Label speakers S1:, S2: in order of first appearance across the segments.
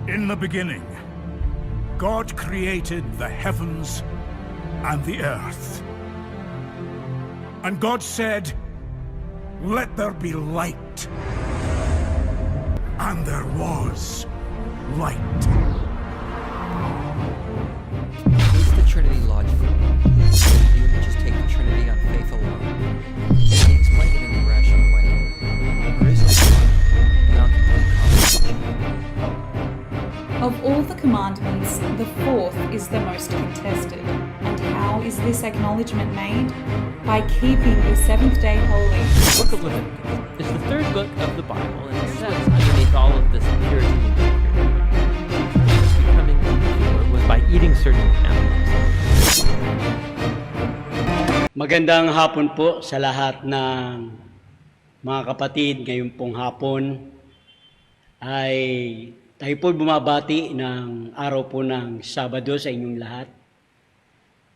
S1: In the beginning, God created the heavens and the earth. And God said, "Let there be light." And there was light.
S2: Is the Trinity logical? Do you just take the Trinity on faith alone? Can you explain it in a rational way? Or is it beyond complete comprehension?
S3: Of all the commandments, the fourth is the most contested. And how is this acknowledgement made? By keeping the seventh day holy.
S4: The book of Leviticus is the third book of the Bible, and it says underneath all of this purity and becoming impure was by eating certain animals.
S5: Magandang hapon po sa lahat ng mga kapatid. Ngayon pong hapon ay tayo po bumabati ng araw po ng Sabado sa inyong lahat.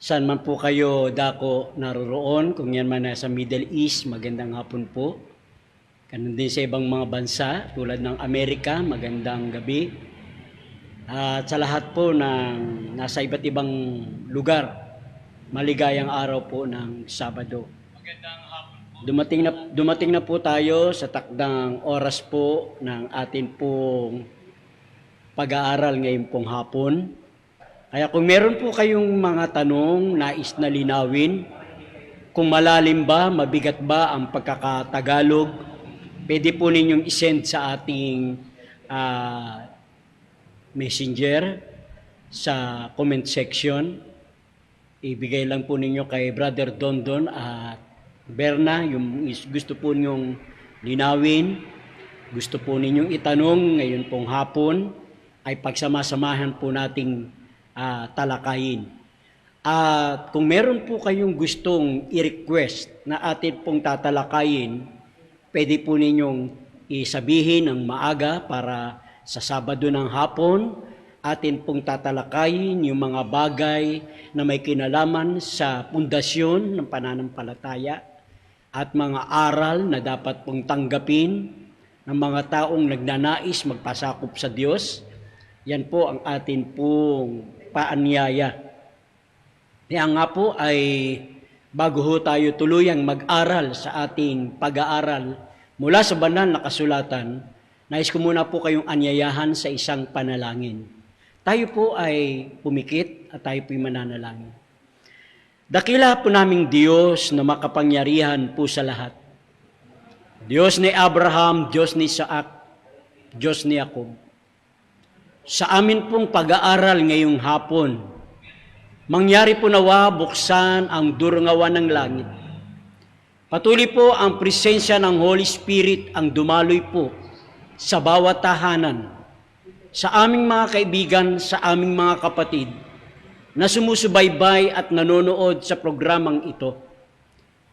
S5: Saan man po kayo dako naroroon, kung yan man nasa Middle East, magandang hapon po. Ganun din sa ibang mga bansa tulad ng Amerika, magandang gabi. At sa lahat po ng nasa iba't ibang lugar, maligayang araw po ng Sabado. Magandang hapon po. Dumating na po tayo sa takdang oras po ng atin pong pag-aaral ngayon pong hapon. Kaya kung meron po kayong mga tanong, nais na linawin, kung malalim ba, mabigat ba ang pagkakatagalog, pwede po ninyong isend sa ating messenger sa comment section. Ibigay lang po ninyo kay Brother Dondon at Berna, yung gusto po ninyong linawin, gusto po ninyong itanong ngayon pong hapon, ay pagsamasamahan po nating talakayin. At kung meron po kayong gustong i-request na atin pong tatalakayin, pwede po ninyong isabihin ng maaga para sa Sabado ng hapon, atin pong tatalakayin yung mga bagay na may kinalaman sa pundasyon ng pananampalataya at mga aral na dapat pong tanggapin ng mga taong nagnanais magpasakop sa Diyos. Yan po ang atin pong paanyaya. Kaya nga po ay bago ho tayo tuluyang mag-aral sa ating pag-aaral mula sa banal na kasulatan, nais ko muna po kayong anyayahan sa isang panalangin. Tayo po ay pumikit at tayo po'y mananalangin. Dakila po naming Diyos na makapangyarihan po sa lahat. Diyos ni Abraham, Diyos ni Isaac, Diyos ni Jacob. Sa amin pong pag-aaral ngayong hapon, mangyari po nawa buksan ang durungawan ng langit. Patuloy po ang presensya ng Holy Spirit ang dumaloy po sa bawat tahanan, sa aming mga kaibigan, sa aming mga kapatid na sumusubaybay at nanonood sa programang ito.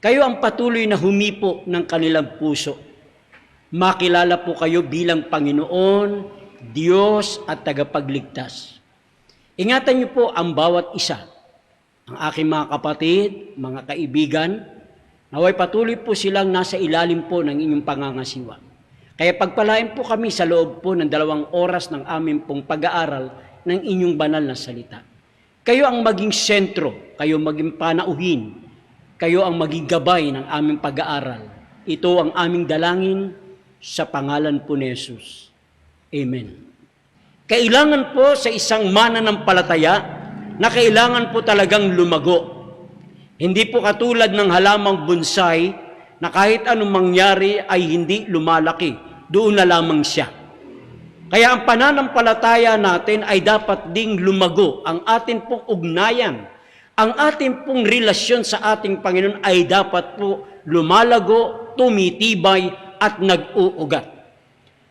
S5: Kayo ang patuloy na humipo ng kanilang puso. Makilala po kayo bilang Panginoon, Diyos at tagapagligtas. Ingatan niyo po ang bawat isa, ang aking mga kapatid, mga kaibigan, naway patuloy po silang nasa ilalim po ng inyong pangangasiwa. Kaya pagpalain po kami sa loob po ng 2 oras ng aming pong pag-aaral ng inyong banal na salita. Kayo ang maging sentro, kayo maging panauhin, kayo ang maging gabay ng aming pag-aaral. Ito ang aming dalangin sa pangalan po ni Jesus. Amen. Kailangan po sa isang mananampalataya na kailangan po talagang lumago. Hindi po katulad ng halamang bonsai na kahit anong mangyari ay hindi lumalaki. Doon na lamang siya. Kaya ang pananampalataya natin ay dapat ding lumago. Ang atin pong ugnayan, ang atin pong relasyon sa ating Panginoon ay dapat po lumalago, tumitibay at nag-uugat.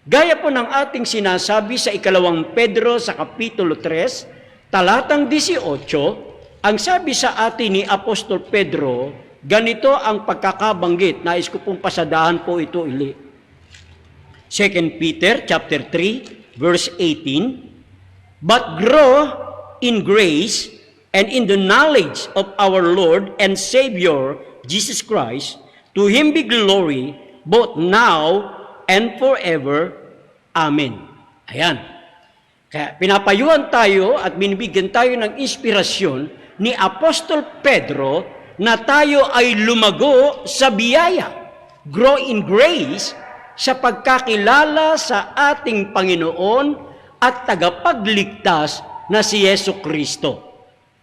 S5: Gaya po ng ating sinasabi sa 2 Pedro sa Kapitulo 3, talatang 18, ang sabi sa atin ni Apostol Pedro, ganito ang pagkakabanggit. Nais ko pong pasadahan po ito ili. 2 Peter chapter 3, verse 18, but grow in grace and in the knowledge of our Lord and Savior, Jesus Christ, to Him be glory, both now and forever. Amen. Ayan. Kaya pinapayuhan tayo at binibigyan tayo ng inspirasyon ni Apostol Pedro na tayo ay lumago sa biyaya, grow in grace, sa pagkakilala sa ating Panginoon at tagapagligtas na si Yesu Kristo.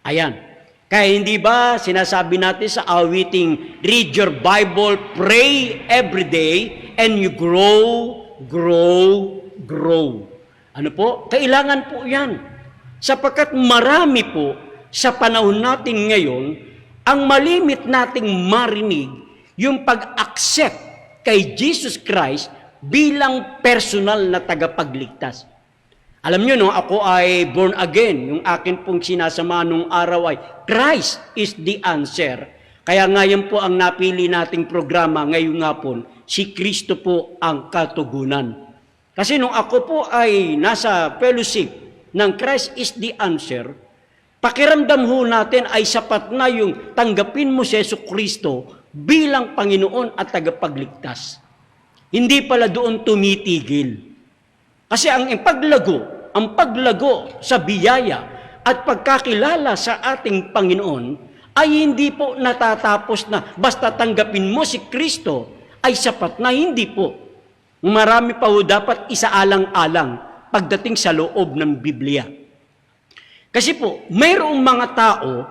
S5: Ayan. Kaya hindi ba sinasabi natin sa awiting, read your Bible, pray every day, and you grow, grow, grow. Ano po? Kailangan po yan. Sapagkat marami po sa panahon natin ngayon, ang malimit nating marinig yung pag-accept kay Jesus Christ bilang personal na tagapagligtas. Alam nyo, no, ako ay born again. Yung akin pong sinasama nung araw ay Christ is the answer. Kaya ngayon po ang napili nating programa ngayong hapon, si Kristo po ang katugunan. Kasi nung ako po ay nasa fellowship ng Christ is the answer, pakiramdam ho natin ay sapat na yung tanggapin mo si Yesu Kristo bilang Panginoon at tagapagligtas. Hindi pala doon tumitigil. Kasi ang paglago sa biyaya at pagkakilala sa ating Panginoon ay hindi po natatapos na basta tanggapin mo si Kristo ay sapat na, hindi po. Marami pa ho dapat isaalang-alang pagdating sa loob ng Biblia. Kasi po, mayroong mga tao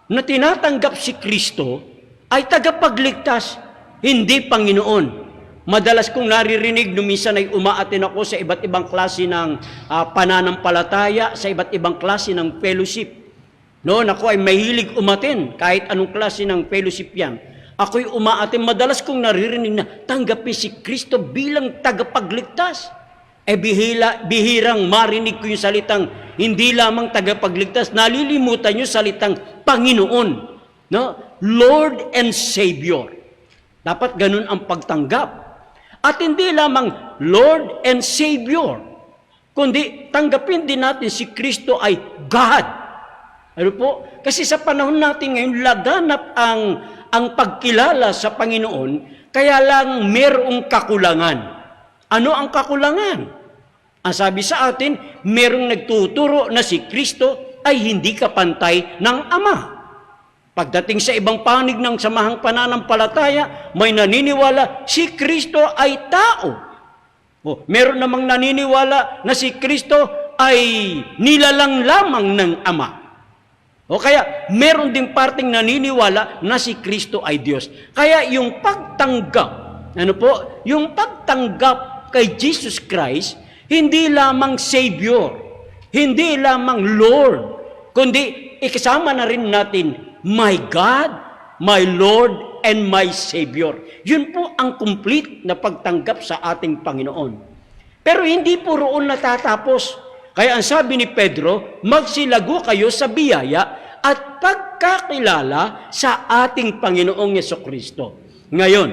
S5: na tinatanggap si Kristo ay tagapagligtas, hindi Panginoon. Madalas kong naririnig, minsan ay umaatin ako sa iba't ibang klase ng pananampalataya, sa iba't ibang klase ng fellowship. Noon ako ay mahilig umatin, kahit anong klase ng fellowship yan. Ako'y umaatin, madalas kong naririnig na tanggapin si Kristo bilang tagapagligtas. Bihirang marinig ko yung salitang hindi lamang tagapagligtas, nalilimutan yung salitang Panginoon, no? Lord and Savior. Dapat ganun ang pagtanggap. At hindi lamang Lord and Savior, kundi tanggapin din natin si Kristo ay God. Ano po? Kasi sa panahon natin ngayon, laganap ang pagkilala sa Panginoon, kaya lang merong kakulangan. Ano ang kakulangan? Ang sabi sa atin, merong nagtuturo na si Kristo ay hindi kapantay ng Ama. Pagdating sa ibang panig ng samahang pananampalataya, may naniniwala si Kristo ay tao. Meron namang naniniwala na si Kristo ay nilalang lamang ng Ama. O kaya, meron ding parting naniniwala na si Kristo ay Diyos. Kaya yung pagtanggap, yung pagtanggap kay Jesus Christ, hindi lamang Savior, hindi lamang Lord, kundi ikasama na rin natin, my God, my Lord, and my Savior. Yun po ang complete na pagtanggap sa ating Panginoon. Pero hindi po roon natatapos. Kaya ang sabi ni Pedro, magsilago kayo sa biyaya at pagkakilala sa ating Panginoong Yesukristo. Ngayon,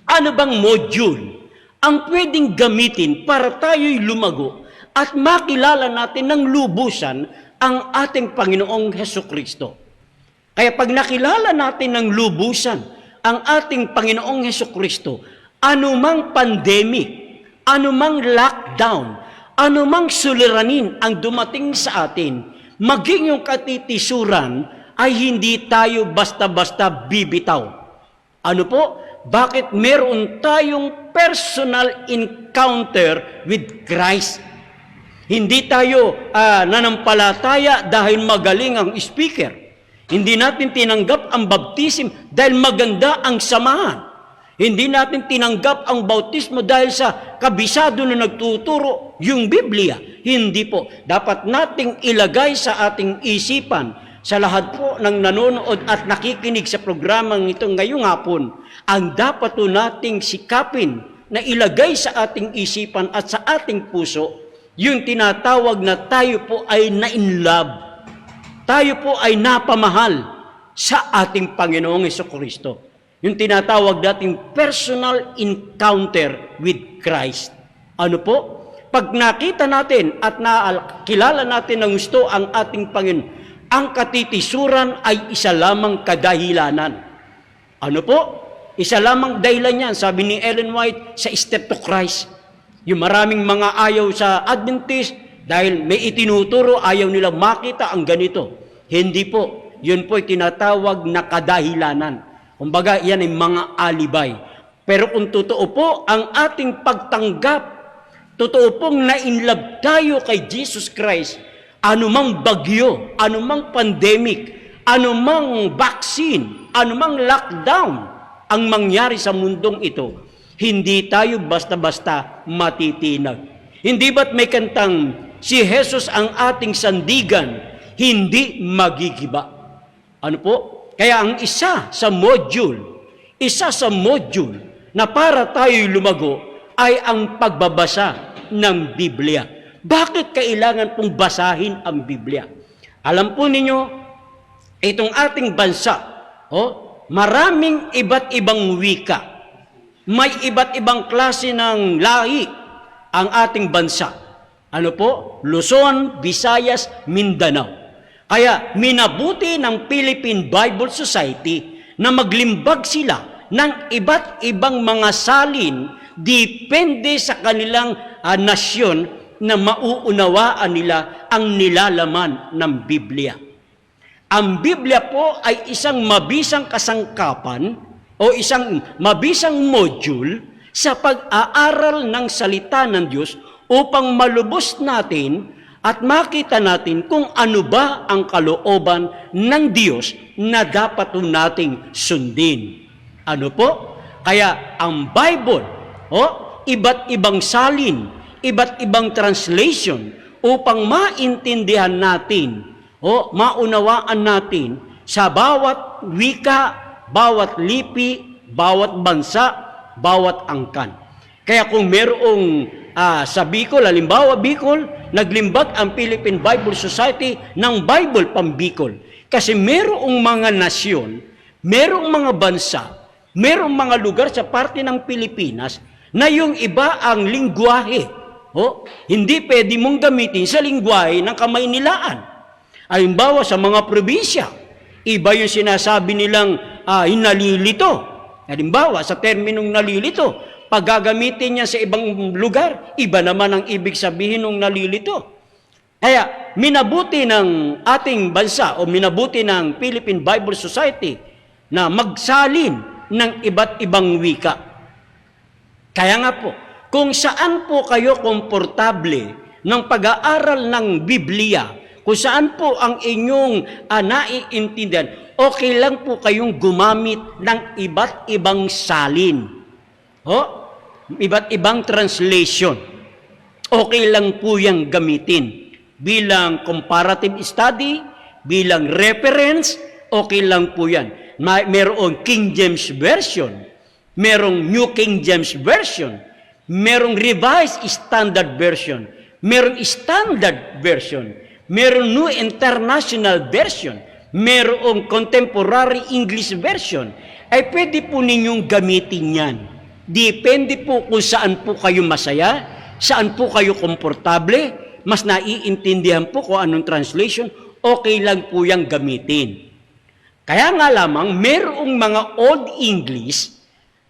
S5: ano bang module ang pwedeng gamitin para tayo'y lumago at makilala natin ng lubusan ang ating Panginoong Hesukristo? Kaya pag nakilala natin ng lubusan ang ating Panginoong Hesukristo, anumang pandemic, anumang lockdown, anumang suliranin ang dumating sa atin, maging yung katitisuran ay hindi tayo basta-basta bibitaw. Ano po? Bakit meron tayong personal encounter with Christ? Hindi tayo nanampalataya dahil magaling ang speaker. Hindi natin tinanggap ang baptism dahil maganda ang samahan. Hindi natin tinanggap ang bautismo dahil sa kabisado na nagtuturo yung Biblia. Hindi po. Dapat nating ilagay sa ating isipan, sa lahat po ng nanonood at nakikinig sa programang ito ngayong hapon, ang dapat po nating sikapin na ilagay sa ating isipan at sa ating puso, yung tinatawag na tayo po ay na-in-love. Tayo po ay napamahal sa ating Panginoong Hesukristo. Yung tinatawag nating personal encounter with Christ. Ano po? Pag nakita natin at nakilala natin ng gusto ang ating Panginoon, ang katitisuran ay isa lamang kadahilanan. Ano po? Isa lamang dahilan yan, sabi ni Ellen White, sa step to Christ. Yung maraming mga ayaw sa Adventist, Dahil may itinuturo, ayaw nilang makita ang ganito. Hindi po. Yun po ay tinatawag na kadahilanan. Kumbaga, yan ay mga alibay. Pero kung totoo po ang ating pagtanggap, totoo pong na-inlove tayo kay Jesus Christ, anumang bagyo, anumang pandemic, anumang vaccine, anumang lockdown ang mangyari sa mundong ito, hindi tayo basta-basta matitinag. Hindi ba't may kantang, si Jesus ang ating sandigan, hindi magigiba. Ano po? Kaya ang isa sa module na para tayo'y lumago ay ang pagbabasa ng Biblia. Bakit kailangan pong basahin ang Biblia? Alam po ninyo, itong ating bansa, maraming iba't ibang wika. May iba't ibang klase ng lahi ang ating bansa. Ano po? Luzon, Visayas, Mindanao. Kaya minabuti ng Philippine Bible Society na maglimbag sila ng iba't ibang mga salin depende sa kanilang nasyon na mauunawaan nila ang nilalaman ng Biblia. Ang Biblia po ay isang mabisang kasangkapan o isang mabisang module sa pag-aaral ng salita ng Diyos upang malubos natin at makita natin kung ano ba ang kalooban ng Diyos na dapat nating sundin. Ano po? Kaya ang Bible, iba't ibang salin, iba't ibang translation upang maintindihan natin, maunawaan natin sa bawat wika, bawat lipi, bawat bansa, bawat angkan. Kaya kung merong sa Bicol, halimbawa Bicol, naglimbag ang Philippine Bible Society ng Bible pambicol. Kasi merong mga nasyon, merong mga bansa, merong mga lugar sa parte ng Pilipinas na yung iba ang lingwahe. Hindi pwede mong gamitin sa lingwahe ng Kamaynilaan. Halimbawa sa mga probinsya, iba yung sinasabi nilang nalilito. Halimbawa sa terminong nalilito, pag gagamitin niya sa ibang lugar, iba naman ang ibig sabihin ng nalilito. Kaya minabuti ng ating bansa o minabuti ng Philippine Bible Society na magsalin ng iba't ibang wika. Kaya nga po, kung saan po kayo komportable ng pag-aaral ng Biblia, kung saan po ang inyong naiintindihan, okay lang po kayong gumamit ng iba't ibang salin. Iba't ibang translation. Okay lang po yung gamitin. Bilang comparative study, bilang reference, okay lang po yan. Merong King James Version, merong New King James Version, merong Revised Standard Version, merong Standard Version, merong New International Version, merong Contemporary English Version. Ay pwede po ninyong gamitin yan. Depende po kung saan po kayo masaya, saan po kayo komportable, mas naiintindihan po kung anong translation, okay lang po yung gamitin. Kaya nga lamang, merong mga Old English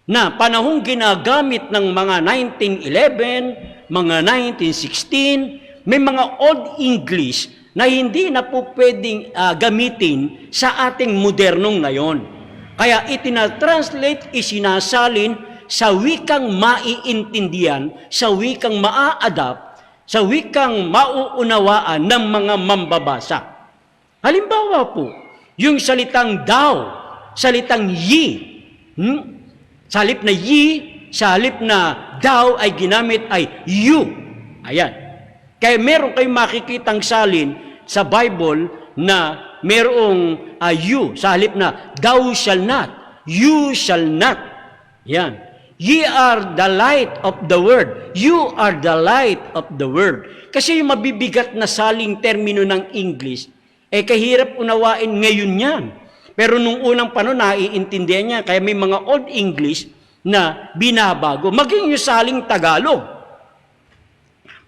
S5: na panahong ginagamit ng mga 1911, mga 1916, may mga Old English na hindi na po pwedeng gamitin sa ating modernong ngayon. Kaya itinatranslate, isinasalin sa wikang maiintindihan, sa wikang maa-adapt, sa wikang mauunawaan ng mga mambabasa. Halimbawa po, yung salitang thou, salitang ye, sa halip na ye, sa halip na thou ay ginamit ay you. Ayan. Kaya meron kayong makikitang salin sa Bible na merong you, sa halip na thou shall not, you shall not. Yan. Ye are the light of the world. You are the light of the world. Kasi yung mabibigat na saling termino ng English, kahirap unawain ngayon yan. Pero nung unang panahon, naiintindihan niya. Kaya may mga Old English na binabago. Maging yung saling Tagalog.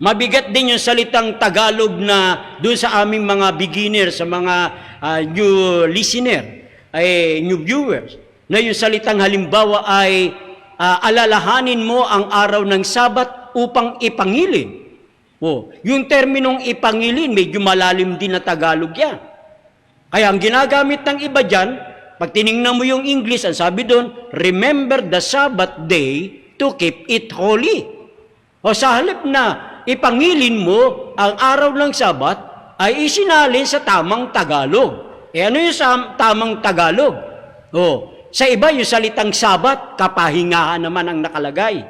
S5: Mabigat din yung salitang Tagalog na doon sa aming mga beginner, sa mga new listener, new viewers, na yung salitang halimbawa ay alalahanin mo ang araw ng Sabat upang ipangilin. Yung terminong ipangilin, medyo malalim din na Tagalog yan. Kaya ang ginagamit ng iba dyan, pag tinignan mo yung English, ang sabi doon, remember the Sabbath day to keep it holy. Sa halip na ipangilin mo ang araw ng Sabat, ay isinalin sa tamang Tagalog. Ano yung tamang Tagalog? Sa iba, yung salitang Sabat, kapahingahan naman ang nakalagay.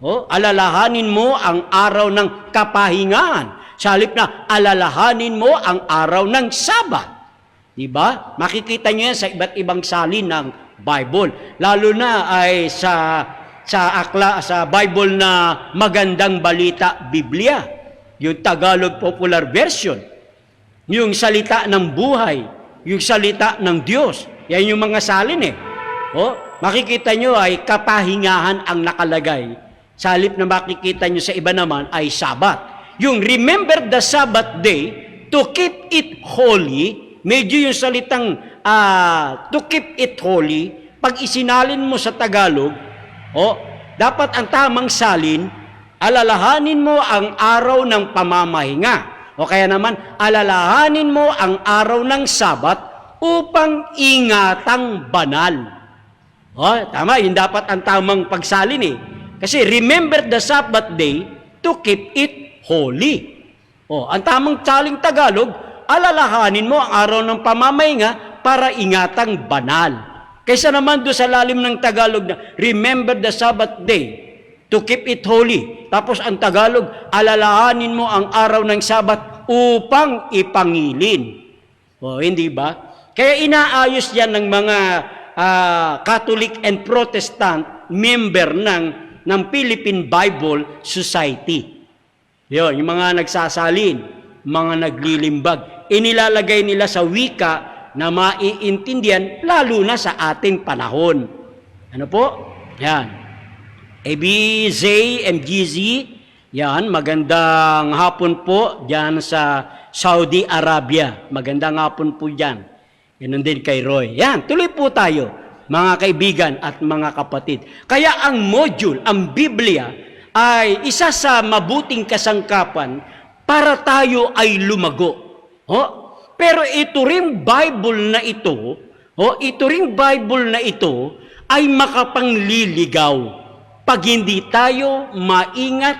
S5: Alalahanin mo ang araw ng kapahingahan. Sa halip na, alalahanin mo ang araw ng Sabat. Diba? Makikita niyo yan sa iba't ibang salin ng Bible. Lalo na ay sa Bible na Magandang Balita, Biblia. Yung Tagalog Popular Version. Yung salita ng buhay. Yung salita ng Diyos. Yan yung mga salin makikita nyo ay kapahingahan ang nakalagay. Sa halip na makikita nyo sa iba naman ay Sabat. Yung remember the Sabbath day to keep it holy, medyo yung salitang to keep it holy, pag isinalin mo sa Tagalog, dapat ang tamang salin, alalahanin mo ang araw ng pamamahinga. O kaya naman, alalahanin mo ang araw ng Sabat upang ingatang banal. Tama, yun dapat ang tamang pagsalin Kasi remember the Sabbath day to keep it holy. Ang tamang saling Tagalog, alalahanin mo ang araw ng pamamahinga para ingatang banal. Kaysa naman doon sa lalim ng Tagalog na remember the Sabbath day to keep it holy. Tapos ang Tagalog, alalahanin mo ang araw ng Sabat upang ipangilin. Hindi ba? Kaya inaayos yan ng mga Catholic and Protestant member ng Philippine Bible Society. Yun, yung mga nagsasalin, mga naglilimbag, inilalagay nila sa wika na maiintindihan lalo na sa ating panahon. Ano po? Yan. ABZ, MGZ, yan, magandang hapon po dyan sa Saudi Arabia. Magandang hapon po dyan. Yan din kay Roy. Yan, tuloy po tayo, mga kaibigan at mga kapatid. Kaya ang module, ang Biblia, ay isa sa mabuting kasangkapan para tayo ay lumago. Pero ito ring Bible na ito, ay makapangliligaw pag hindi tayo maingat,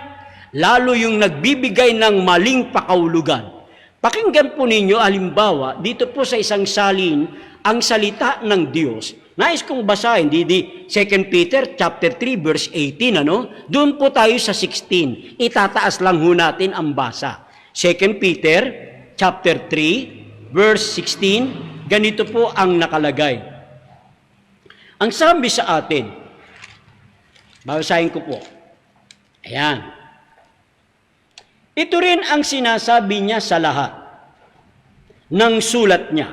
S5: lalo yung nagbibigay ng maling pakahulugan. Pakinggan po ninyo, halimbawa, dito po sa isang salin, ang salita ng Diyos. Nais kong basahin, 2 Peter chapter 3 verse 18, Doon po tayo sa 16. Itataas lang ho natin ang basa. 2 Peter chapter 3 verse 16, ganito po ang nakalagay. Ang sabi sa atin, babasahin ko po. Ayan. Ito rin ang sinasabi niya sa lahat ng sulat niya.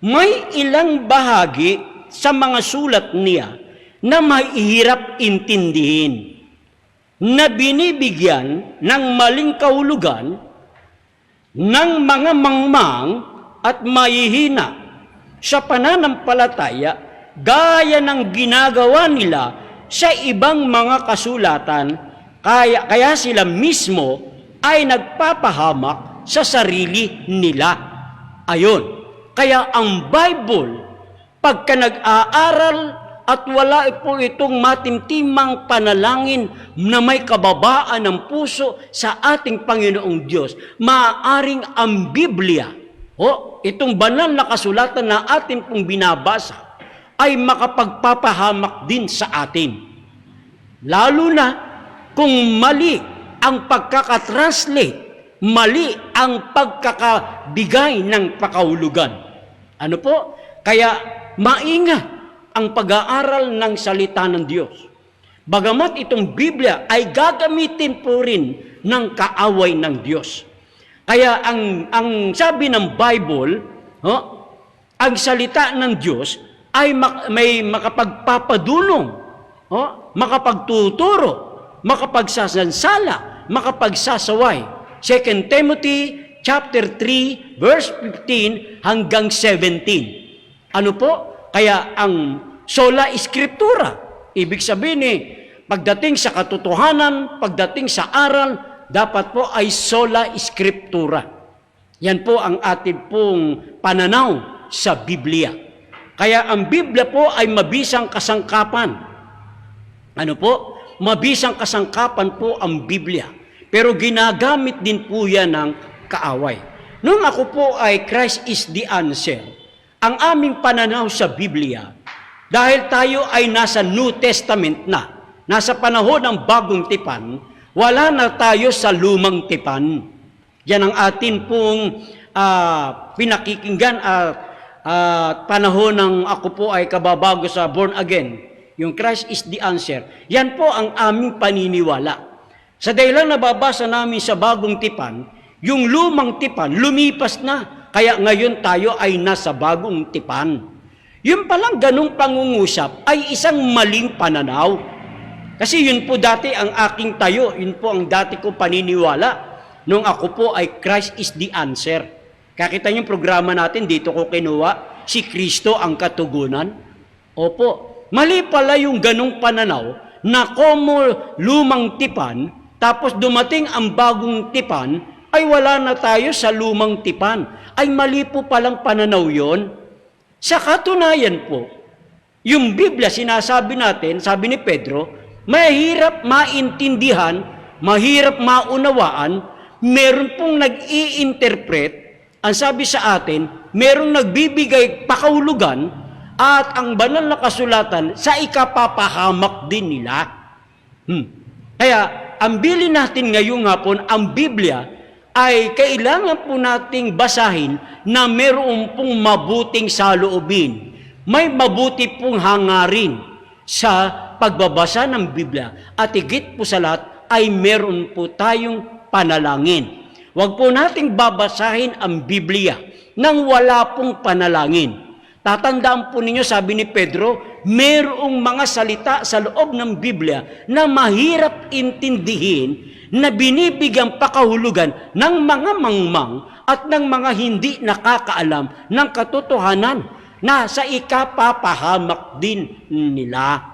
S5: May ilang bahagi sa mga sulat niya na mahihirap intindihin, na binibigyan ng maling kahulugan ng mga mangmang at mahihina sa pananampalataya gaya ng ginagawa nila sa ibang mga kasulatan, kaya sila mismo ay nagpapahamak sa sarili nila. Ayon. Kaya ang Bible, pagka nag-aaral at wala po itong matimtimang panalangin na may kababaan ng puso sa ating Panginoong Diyos, maaaring ang Biblia, itong banal na kasulatan na ating pong binabasa, ay makapagpapahamak din sa atin. Lalo na kung mali ang pagkakatranslate, mali ang pagkakabigay ng pakahulugan. Ano po? Kaya maingat ang pag-aaral ng salita ng Diyos. Bagamat itong Biblia ay gagamitin po rin ng kaaway ng Diyos. Kaya ang sabi ng Bible, ang salita ng Diyos ay may makapagpapadulong, makapagtuturo, makapagsasansala, makapagsasaway. 2 Timothy chapter 3 verse 15 hanggang 17. Ano po? Kaya ang sola scriptura, ibig sabihin pagdating sa katotohanan, pagdating sa aral, dapat po ay sola scriptura. Yan po ang atin pong pananaw sa Biblia. Kaya ang Biblia po ay mabisang kasangkapan. Ano po? Mabisang kasangkapan po ang Biblia. Pero ginagamit din po yan ng kaaway. Nung ako po ay Christ is the answer, ang aming pananaw sa Biblia, dahil tayo ay nasa New Testament na, nasa panahon ng bagong tipan, wala na tayo sa lumang tipan. Yan ang atin pong pinakikinggan at panahon ng ako po ay kababago sa born again. Yung Christ is the answer. Yan po ang aming paniniwala. Sa dahilan nababasa namin sa bagong tipan, yung lumang tipan lumipas na. Kaya ngayon tayo ay nasa bagong tipan. Yung palang ganong pangungusap ay isang maling pananaw. Kasi yun po dati ang aking tayo, yun po ang dati ko paniniwala nung ako po ay Christ is the answer. Kakita niyo yung programa natin, dito ko kinuha, si Kristo ang katugunan. Opo, mali pala yung ganong pananaw na como lumang tipan, tapos dumating ang bagong tipan, ay wala na tayo sa lumang tipan. Ay mali po palang pananaw yon. Sa katunayan po, yung Biblia sinasabi natin, sabi ni Pedro, mahirap maintindihan, mahirap maunawaan, meron pong nag-i-interpret, ang sabi sa atin, meron nagbibigay pakahulugan, at ang banal na kasulatan sa ikapapahamak din nila. Kaya, ang bilin natin ngayong hapon, ang Biblia, ay kailangan po nating basahin na meron pong mabuting saloobin. May mabuti pong hangarin sa pagbabasa ng Biblia. At higit po sa lahat ay meron po tayong panalangin. Huwag po nating babasahin ang Biblia nang wala pong panalangin. Tatandaan po ninyo, sabi ni Pedro, merong mga salita sa loob ng Biblia na mahirap intindihin, na binibigyan pakahulugan ng mga mangmang at ng mga hindi nakakaalam ng katotohanan na sa ikapapahamak din nila.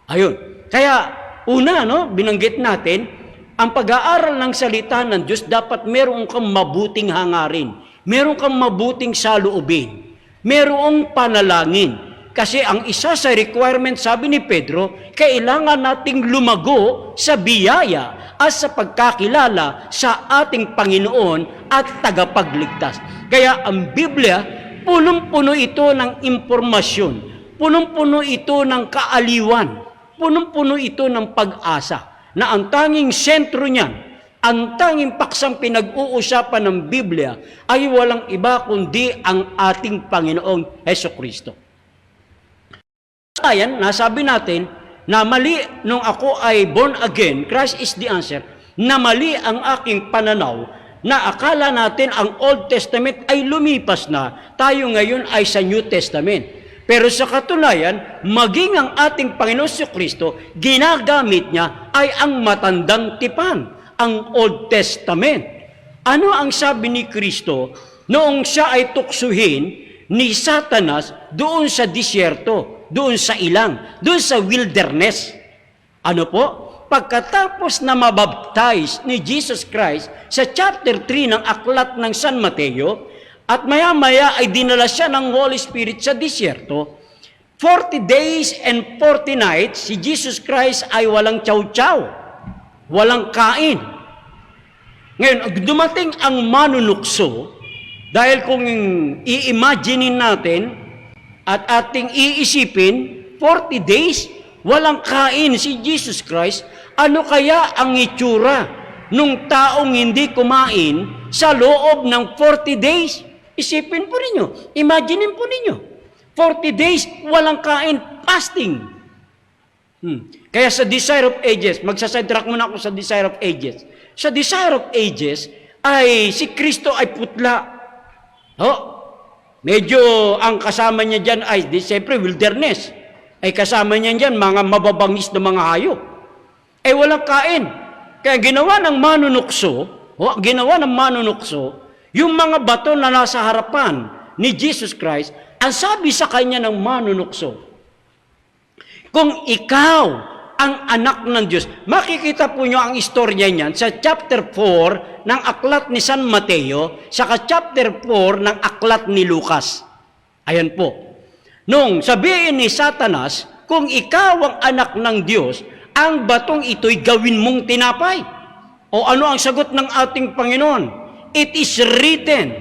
S5: Ayun. Kaya, una, binanggit natin, ang pag-aaral ng salita ng Diyos, dapat meron kang mabuting hangarin, meron kang mabuting saloobin, merong panalangin. Kasi ang isa sa requirement, sabi ni Pedro, kailangan nating lumago sa biyaya at sa pagkakilala sa ating Panginoon at tagapagligtas. Kaya ang Biblia, punong-puno ito ng impormasyon, punong-puno ito ng kaaliwan, punong-puno ito ng pag-asa, na ang tanging sentro niyan, ang tanging paksang pinag-uusapan ng Biblia ay walang iba kundi ang ating Panginoong Hesukristo. Ayan, nasabi natin na mali nung ako ay born again, Christ is the answer, na mali ang aking pananaw na akala natin ang Old Testament ay lumipas na, tayo ngayon ay sa New Testament. Pero sa katunayan, maging ang ating Panginoon Kristo, ginagamit niya ay ang matandang tipan, ang Old Testament. Ano ang sabi ni Kristo noong siya ay tuksuhin ni Satanas doon sa disyerto, doon sa ilang, doon sa wilderness? Ano po? Pagkatapos na mabaptize ni Jesus Christ sa chapter 3 ng aklat ng San Mateo, at maya-maya ay dinala siya ng Holy Spirit sa disyerto, 40 days and 40 nights, si Jesus Christ ay walang chow-chow, walang kain. Ngayon, dumating ang manunukso, dahil kung i-imaginein natin at ating iisipin, 40 days, walang kain si Jesus Christ, ano kaya ang itsura nung taong hindi kumain sa loob ng 40 days? Isipin po ninyo, imaginein po ninyo, 40 days, walang kain, fasting. Kaya sa Desire of Ages, magsasidetrack muna ako sa Desire of Ages. Sa Desire of Ages, ay si Kristo ay putla. Medyo ang kasama niya dyan ay, siyempre, wilderness. Ay kasama niya dyan, mga mababangis na mga hayop. Ay walang kain. Kaya ginawa ng manunukso, yung mga bato na nasa harapan ni Jesus Christ, ang sabi sa kanya ng manunukso, kung ikaw ang anak ng Diyos? Makikita po nyo ang istorya niyan sa chapter 4 ng aklat ni San Mateo, saka chapter 4 ng aklat ni Lucas. Ayan po. Nung sabihin ni Satanas, kung ikaw ang anak ng Diyos, ang batong ito'y gawin mong tinapay. O ano ang sagot ng ating Panginoon? It is written,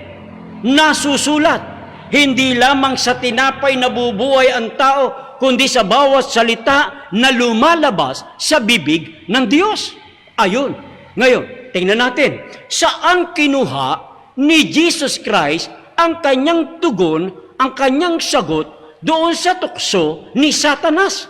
S5: nasusulat, hindi lamang sa tinapay nabubuhay ang tao, kundi sa bawat salita na lumalabas sa bibig ng Diyos. Ayun. Ngayon, tingnan natin. Saan kinuha ni Jesus Christ ang kanyang tugon, ang kanyang sagot doon sa tukso ni Satanas?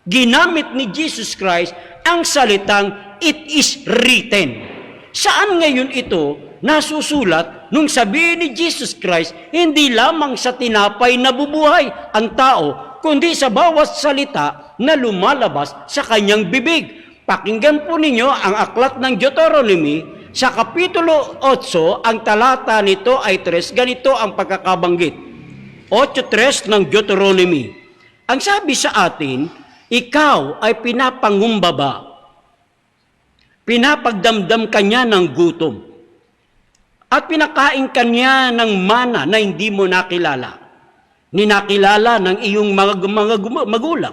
S5: Ginamit ni Jesus Christ ang salitang, it is written. Saan ngayon ito nasusulat nung sabihin ni Jesus Christ, hindi lamang sa tinapay nabubuhay ang tao, kundi sa bawat salita na lumalabas sa kanyang bibig. Pakinggan po ninyo ang aklat ng Deuteronomy sa Kapitulo 8, ang talata nito ay 3, ganito ang pagkakabanggit. 8:3 ng Deuteronomy. Ang sabi sa atin, ikaw ay pinapangumbaba, pinapagdamdam kanya ng gutom, at pinakain kanya ng mana na hindi mo nakilala, ninakilala ng iyong mga magulang,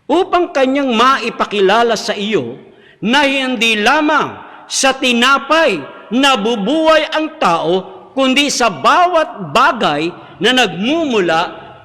S5: upang kanyang maipakilala sa iyo na hindi lamang sa tinapay nabubuhay ang tao, kundi sa bawat bagay na nagmumula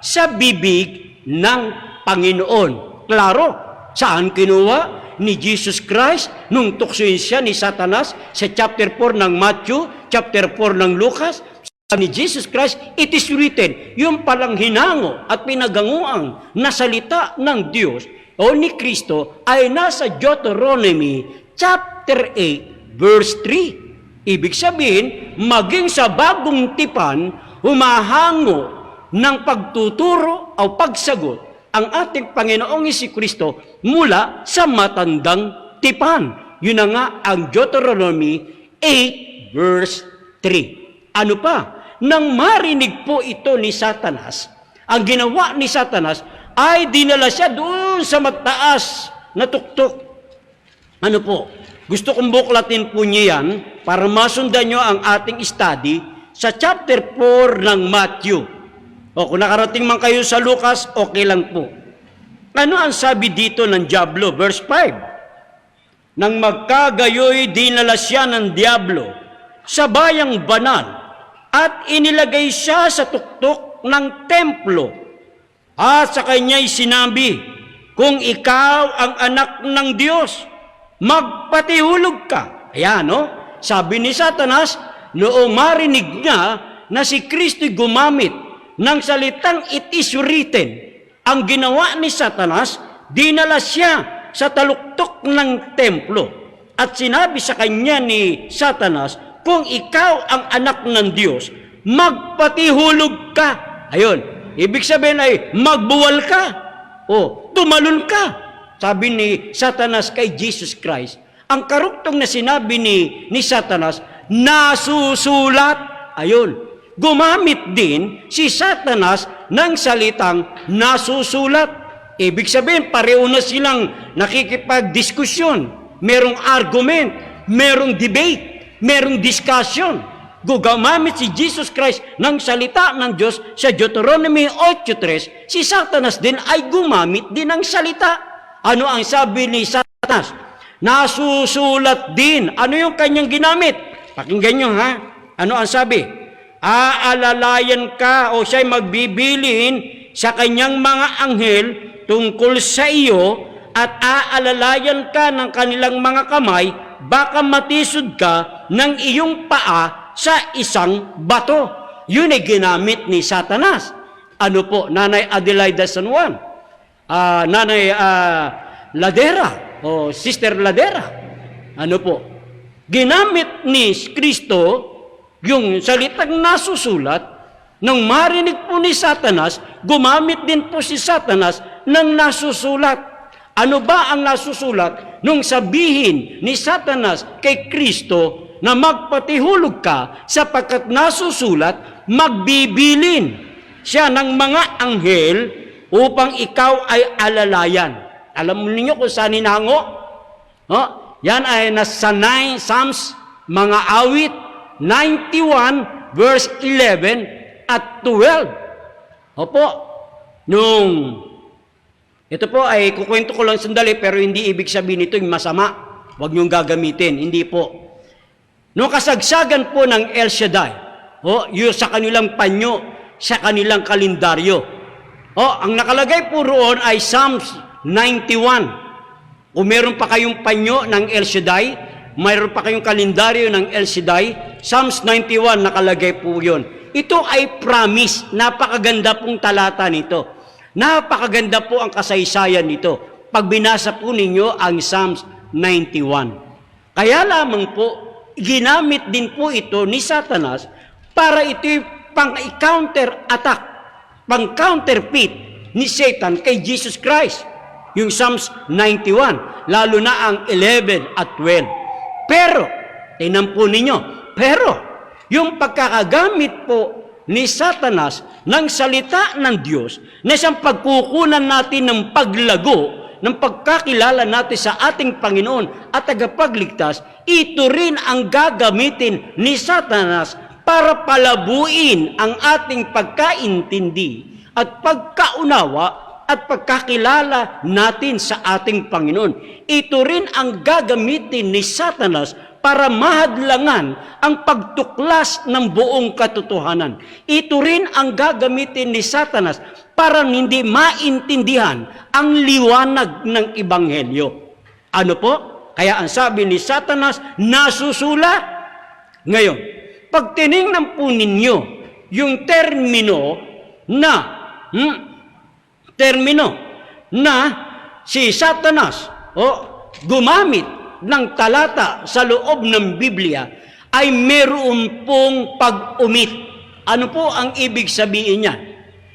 S5: sa bibig ng Panginoon. Klaro, saan kinuha ni Jesus Christ nung tuksoin siya ni Satanas sa chapter 4 ng Matthew, chapter 4 ng Lucas? Ni Jesus Christ, it is written, yung palang hinango at pinaganguang na salita ng Diyos o ni Kristo ay nasa Deuteronomy chapter 8 verse 3. Ibig sabihin, maging sa bagong tipan, humahango ng pagtuturo o pagsagot ang ating Panginoong Jesucristo mula sa matandang tipan. Yun na nga ang Deuteronomy 8 verse 3. Ano pa? Nang marinig po ito ni Satanas, ang ginawa ni Satanas ay dinala siya doon sa mataas na tuktok. Ano po? Gusto kong buklatin po niyo yan para masundan nyo ang ating study sa chapter 4 ng Matthew. O kung nakarating man kayo sa Lucas, okay lang po. Ano ang sabi dito ng Diablo? Verse 5. Nang magkagayoy, dinala siya ng Diablo sa bayang banal at inilagay siya sa tuktok ng templo. At sa kanya'y sinabi, kung ikaw ang anak ng Diyos, magpatihulog ka. Ayan, no? Sabi ni Satanas, noong marinig niya na si Kristo'y gumamit ng salitang it is written, ang ginawa ni Satanas, dinala siya sa taluktok ng templo. At sinabi sa kanya ni Satanas, kung ikaw ang anak ng Diyos, magpatihulog ka. Ayun, ibig sabihin ay magbuwal ka o tumalon ka. Sabi ni Satanas kay Jesus Christ, ang karuktong na sinabi ni Satanas, nasusulat. Ayun, gumamit din si Satanas ng salitang nasusulat. Ibig sabihin, pareho na silang nakikipagdiskusyon. Merong argument, merong debate, merong discussion. Gumamit si Jesus Christ ng salita ng Diyos sa Deuteronomy 8:3. Si Satanas din ay gumamit din ng salita. Ano ang sabi ni Satanas? Nasusulat din. Ano yung kanyang ginamit? Pakinggan nyo ha. Ano ang sabi? Aalalayan ka o siya'y magbibilin sa kanyang mga anghel tungkol sa iyo at aalalayan ka ng kanilang mga kamay, baka matisod ka ng iyong paa sa isang bato. Yun ay ginamit ni Satanas. Ano po, Nanay Adelaida San Juan, Nanay Ladera, o Sister Ladera. Ano po? Ginamit ni Kristo yung salitang nasusulat. Nang marinig po ni Satanas, gumamit din po si Satanas ng nasusulat. Ano ba ang nasusulat? Nung sabihin ni Satanas kay Kristo na magpatihulog ka sapagkat nasusulat, magbibilin siya ng mga anghel upang ikaw ay alalayan. Alam niyo kung saan hinango? Yan ay nasa Psalms, mga awit, 91 verse 11 at 12. Opo, ito po ay kukwento ko lang sandali, pero hindi ibig sabihin ito yung masama. Huwag niyong gagamitin, hindi po. Nung kasagsagan po ng El Shaddai, yung sa kanilang panyo, sa kanilang kalendaryo. Ang nakalagay po roon ay Psalms 91. Kung meron pa kayong panyo ng El Shaddai, mayroon pa kayong kalendaryo ng El Shaddai, Psalms 91 nakalagay po yun. Ito ay promise. Napakaganda pong talata nito. Napakaganda po ang kasaysayan nito. Pag binasa po ninyo ang Psalms 91. Kaya lamang po, ginamit din po ito ni Satanas para ito pang-counter attack, pang-counterfeit ni Satan kay Jesus Christ. Yung Psalms 91, lalo na ang 11 at 12. Pero, tingnan po ninyo, yung pagkakagamit po ni Satanas ng salita ng Diyos na isang pagkukunan natin ng paglago, ng pagkakilala natin sa ating Panginoon at tagapagligtas, ito rin ang gagamitin ni Satanas para palabuin ang ating pagkaintindi at pagkaunawa at pagkakilala natin sa ating Panginoon. Ito rin ang gagamitin ni Satanas para mahadlangan ang pagtuklas ng buong katotohanan. Ito rin ang gagamitin ni Satanas para hindi maintindihan ang liwanag ng Ebanghelyo. Ano po? Kaya ang sabi ni Satanas, nasusula. Ngayon, pag tinignan po ninyo yung termino na si Satanas gumamit ng talata sa loob ng Biblia, ay meron pong pag-umit. Ano po ang ibig sabihin niya?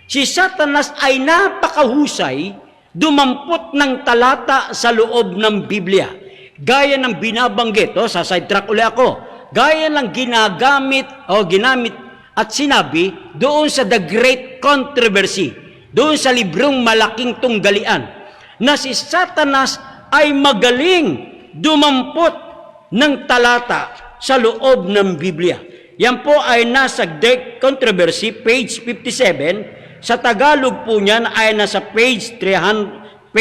S5: Si Satanas ay napakahusay dumampot ng talata sa loob ng Biblia. Gaya ng binabanggit, sa sidetrack uli ako, gaya lang ginamit at sinabi doon sa The Great Controversy, doon sa librong Malaking Tunggalian, na si Satanas ay magaling dumampot ng talata sa loob ng Biblia. Yan po ay nasa The Controversy, page 57. Sa Tagalog po niyan ay nasa page 32.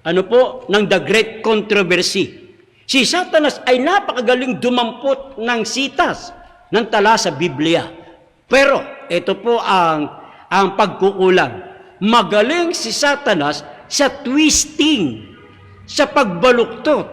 S5: Ano po? Ng The Great Controversy. Si Satanas ay napakagaling dumampot ng sitas ng tala sa Biblia. Pero, ito po ang pagkukulang. Magaling si Satanas sa twisting, sa pagbaluktot,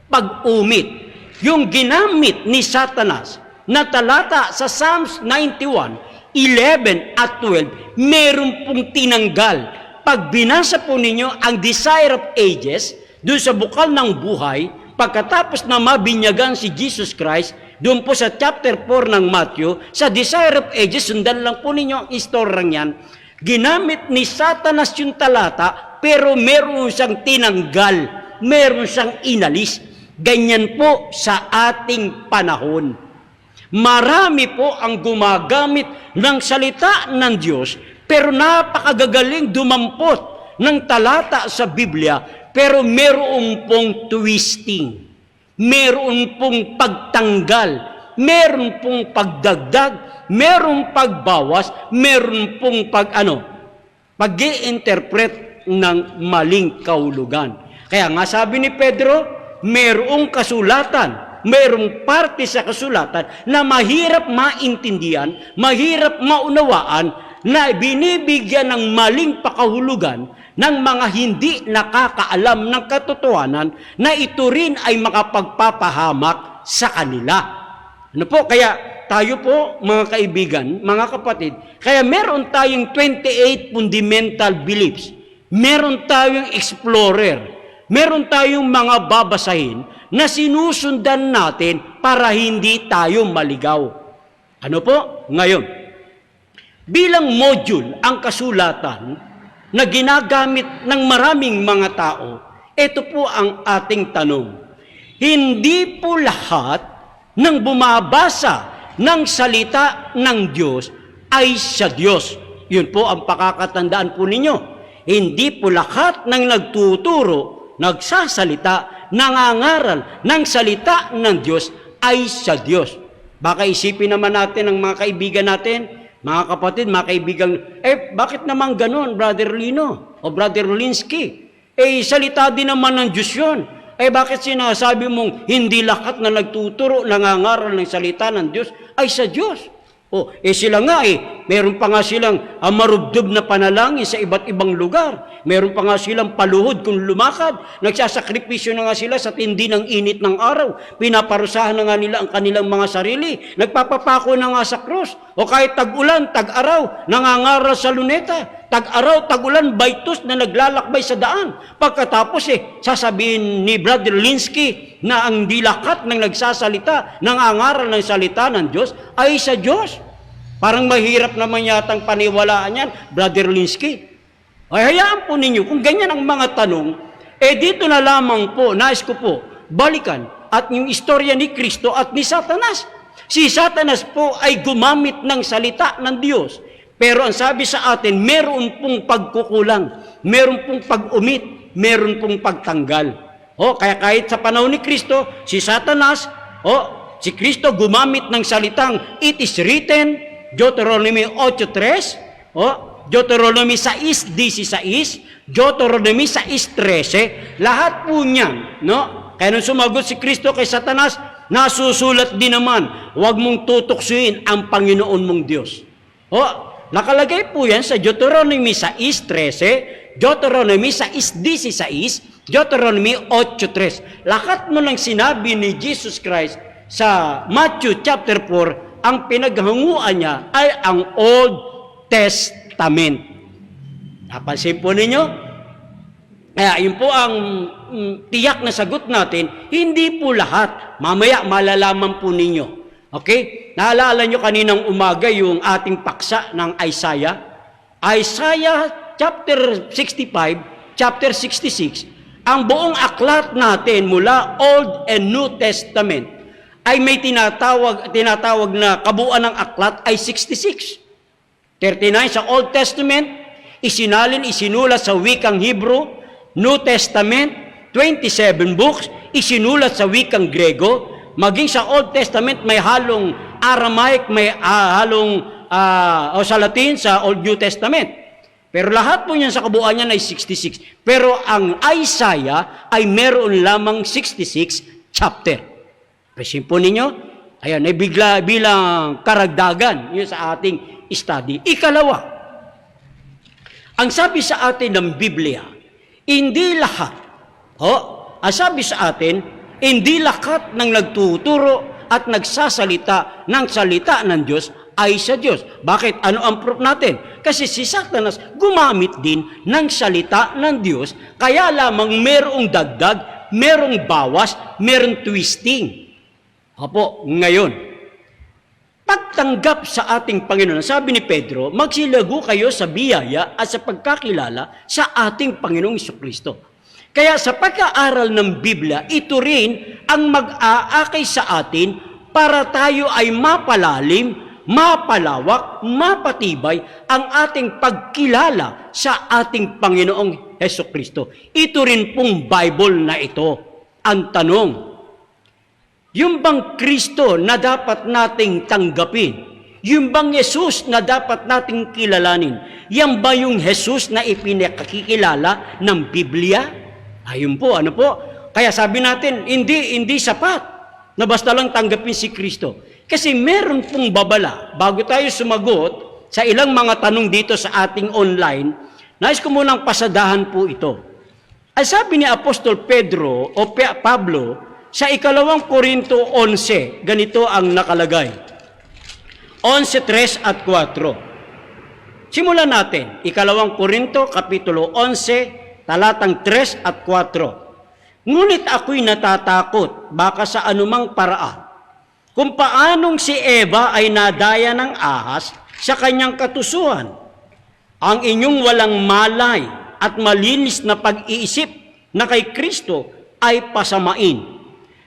S5: pag-umit. Yung ginamit ni Satanas na talata sa Psalms 91, 11 at 12, meron pong tinanggal. Pag binasa po ninyo ang Desire of Ages, doon sa bukal ng buhay, pagkatapos na mabinyagan si Jesus Christ, doon po sa chapter 4 ng Matthew, sa Desire of Ages, sundan lang po ninyo ang istoryang yan, ginamit ni Satanas yung talata, pero meron siyang tinanggal, meron siyang inalis. Ganyan po sa ating panahon. Marami po ang gumagamit ng salita ng Diyos, pero napakagagaling dumampot ng talata sa Biblia, pero meron pong twisting, meron pong pagtanggal, meron pong pagdagdag, meron pagbawas, meron pong pag-i-interpret ng maling kahulugan. Kaya nga sabi ni Pedro, merong kasulatan, merong parte sa kasulatan na mahirap maintindihan, mahirap maunawaan, na binibigyan ng maling pakahulugan ng mga hindi nakakaalam ng katotohanan, na ito rin ay makapagpapahamak sa kanila. Ano po? Kaya tayo po, mga kaibigan, mga kapatid, kaya meron tayong 28 fundamental beliefs. Meron tayong explorer. Meron tayong mga babasahin na sinusundan natin para hindi tayo maligaw. Ano po? Ngayon, bilang module ang kasulatan na ginagamit ng maraming mga tao, ito po ang ating tanong. Hindi po lahat ng bumabasa ng salita ng Diyos ay sa Diyos. Yun po ang pakakatandaan po ninyo. hindi po lahat ng nagtuturo, nagsasalita, nangangaral ng salita ng Diyos ay sa Diyos. Baka isipin naman natin ang mga kaibigan natin, mga kapatid, mga kaibigan, bakit naman ganon, Brother Lino o Brother Linsky? Salita din naman ng Diyos yun. Bakit sinasabi mong hindi lahat na nagtuturo, nangangaral ng salita ng Diyos ay sa Diyos? Sila nga meron pa nga silang marubdob na panalangin sa iba't ibang lugar. Meron pa nga silang paluhod kung lumakad. Nagsasakripisyo na nga sila sa tindi ng init ng araw. Pinaparusahan na nga nila ang kanilang mga sarili. Nagpapapako na nga sa krus. O kahit tag-ulan, tag-araw, nangangaral sa luneta. Tag-araw, tag-ulan, baitos na naglalakbay sa daan. Pagkatapos sasabihin ni Brother Linsky na ang dilakat ng nagsasalita, nangangaral ng salita ng Diyos ay sa Diyos. Parang mahirap naman yatang paniwalaan yan, Brother Linsky. Hayaan po ninyo, kung ganyan ang mga tanong, dito na lamang po, nais ko po, balikan at yung istorya ni Kristo at ni Satanas. Si Satanas po ay gumamit ng salita ng Diyos. Pero ang sabi sa atin, meron pong pagkukulang, meron pong pag-umit, meron pong pagtanggal. Kaya kahit sa panahon ni Kristo, si Satanas, si Kristo gumamit ng salitang, it is written, Deuteronomy 8:3, Deuteronomy 6:16, Deuteronomy 6:13, lahat po niyan, Kaya nung sumagot si Kristo kay Satanas, nasusulat din naman, huwag mong tutuksuin ang Panginoon mong Diyos. Nakalagay po yan sa Deuteronomy 6:13, Deuteronomy 6:16, Deuteronomy 8:3. Lahat mo lang sinabi ni Jesus Christ sa Matthew chapter 4, ang pinaghanguan niya ay ang Old Testament. Napansin po ninyo? Kaya yun po ang tiyak na sagot natin, hindi po lahat. Mamaya malalaman po ninyo. Okay? Naalala nyo kaninang umaga yung ating paksa ng Isaiah? Isaiah chapter 65, chapter 66, ang buong aklat natin mula Old and New Testament ay may tinatawag na kabuuan ng aklat ay 66. 39 sa Old Testament, isinulat sa wikang Hebrew. New Testament, 27 books, isinulat sa wikang Grego. Maging sa Old Testament, may halong Aramaic, may halong sa Latin, sa Old New Testament. Pero lahat po niyan sa kabuuan niyan ay 66. Pero ang Isaiah ay meron lamang 66 chapter. Presin po ninyo, ayan, ay bilang karagdagan yun sa ating study. Ikalawa, ang sabi sa atin ng Biblia, hindi lahat, ang sabi sa atin, hindi lahat ng nagtuturo at nagsasalita ng salita ng Diyos ay sa Diyos. Bakit? Ano ang proof natin? Kasi si Satanas gumamit din ng salita ng Diyos, kaya lamang merong dagdag, merong bawas, merong twisting. Ngayon, pagtanggap sa ating Panginoon, sabi ni Pedro, magsilago kayo sa biyaya at sa pagkakilala sa ating Panginoong Jesucristo. Kaya sa pagkaaral ng Biblia, ito rin ang mag-aakay sa atin para tayo ay mapalalim, mapalawak, mapatibay ang ating pagkilala sa ating Panginoong Jesucristo. Ito rin pong Bible na ito. Ang tanong, yung bang Kristo na dapat nating tanggapin? Yung bang Jesus na dapat nating kilalanin? Yan ba yung Jesus na ipinakikilala ng Biblia? Ayun po, ano po? Kaya sabi natin, hindi sapat na basta lang tanggapin si Kristo. Kasi meron pong babala. Bago tayo sumagot sa ilang mga tanong dito sa ating online, nais ko munang pasadahan po ito. Ay sabi ni Apostol Pedro o Pablo, sa 2 Korinto 11, ganito ang nakalagay. 11:3 at 4. Simulan natin. 2 Korinto, Kapitulo 11, talatang 3 at 4. Ngunit ako'y natatakot, baka sa anumang paraan, kung paanong si Eva ay nadaya ng ahas sa kanyang katusuhan. Ang inyong walang malay at malinis na pag-iisip na kay Kristo ay pasamain.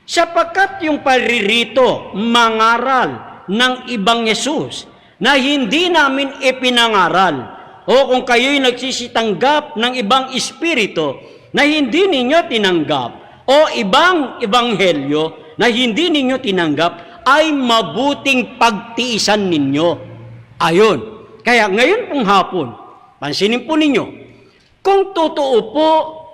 S5: Sapagkat yung paririto, mangaral ng ibang Yesus na hindi namin ipinangaral, o kung kayo'y nagsisitanggap ng ibang espiritu na hindi ninyo tinanggap, o ibang ebanghelyo na hindi ninyo tinanggap, ay mabuting pagtiisan ninyo. Ayon. Kaya ngayon pong hapon, pansinin po ninyo, kung totoo po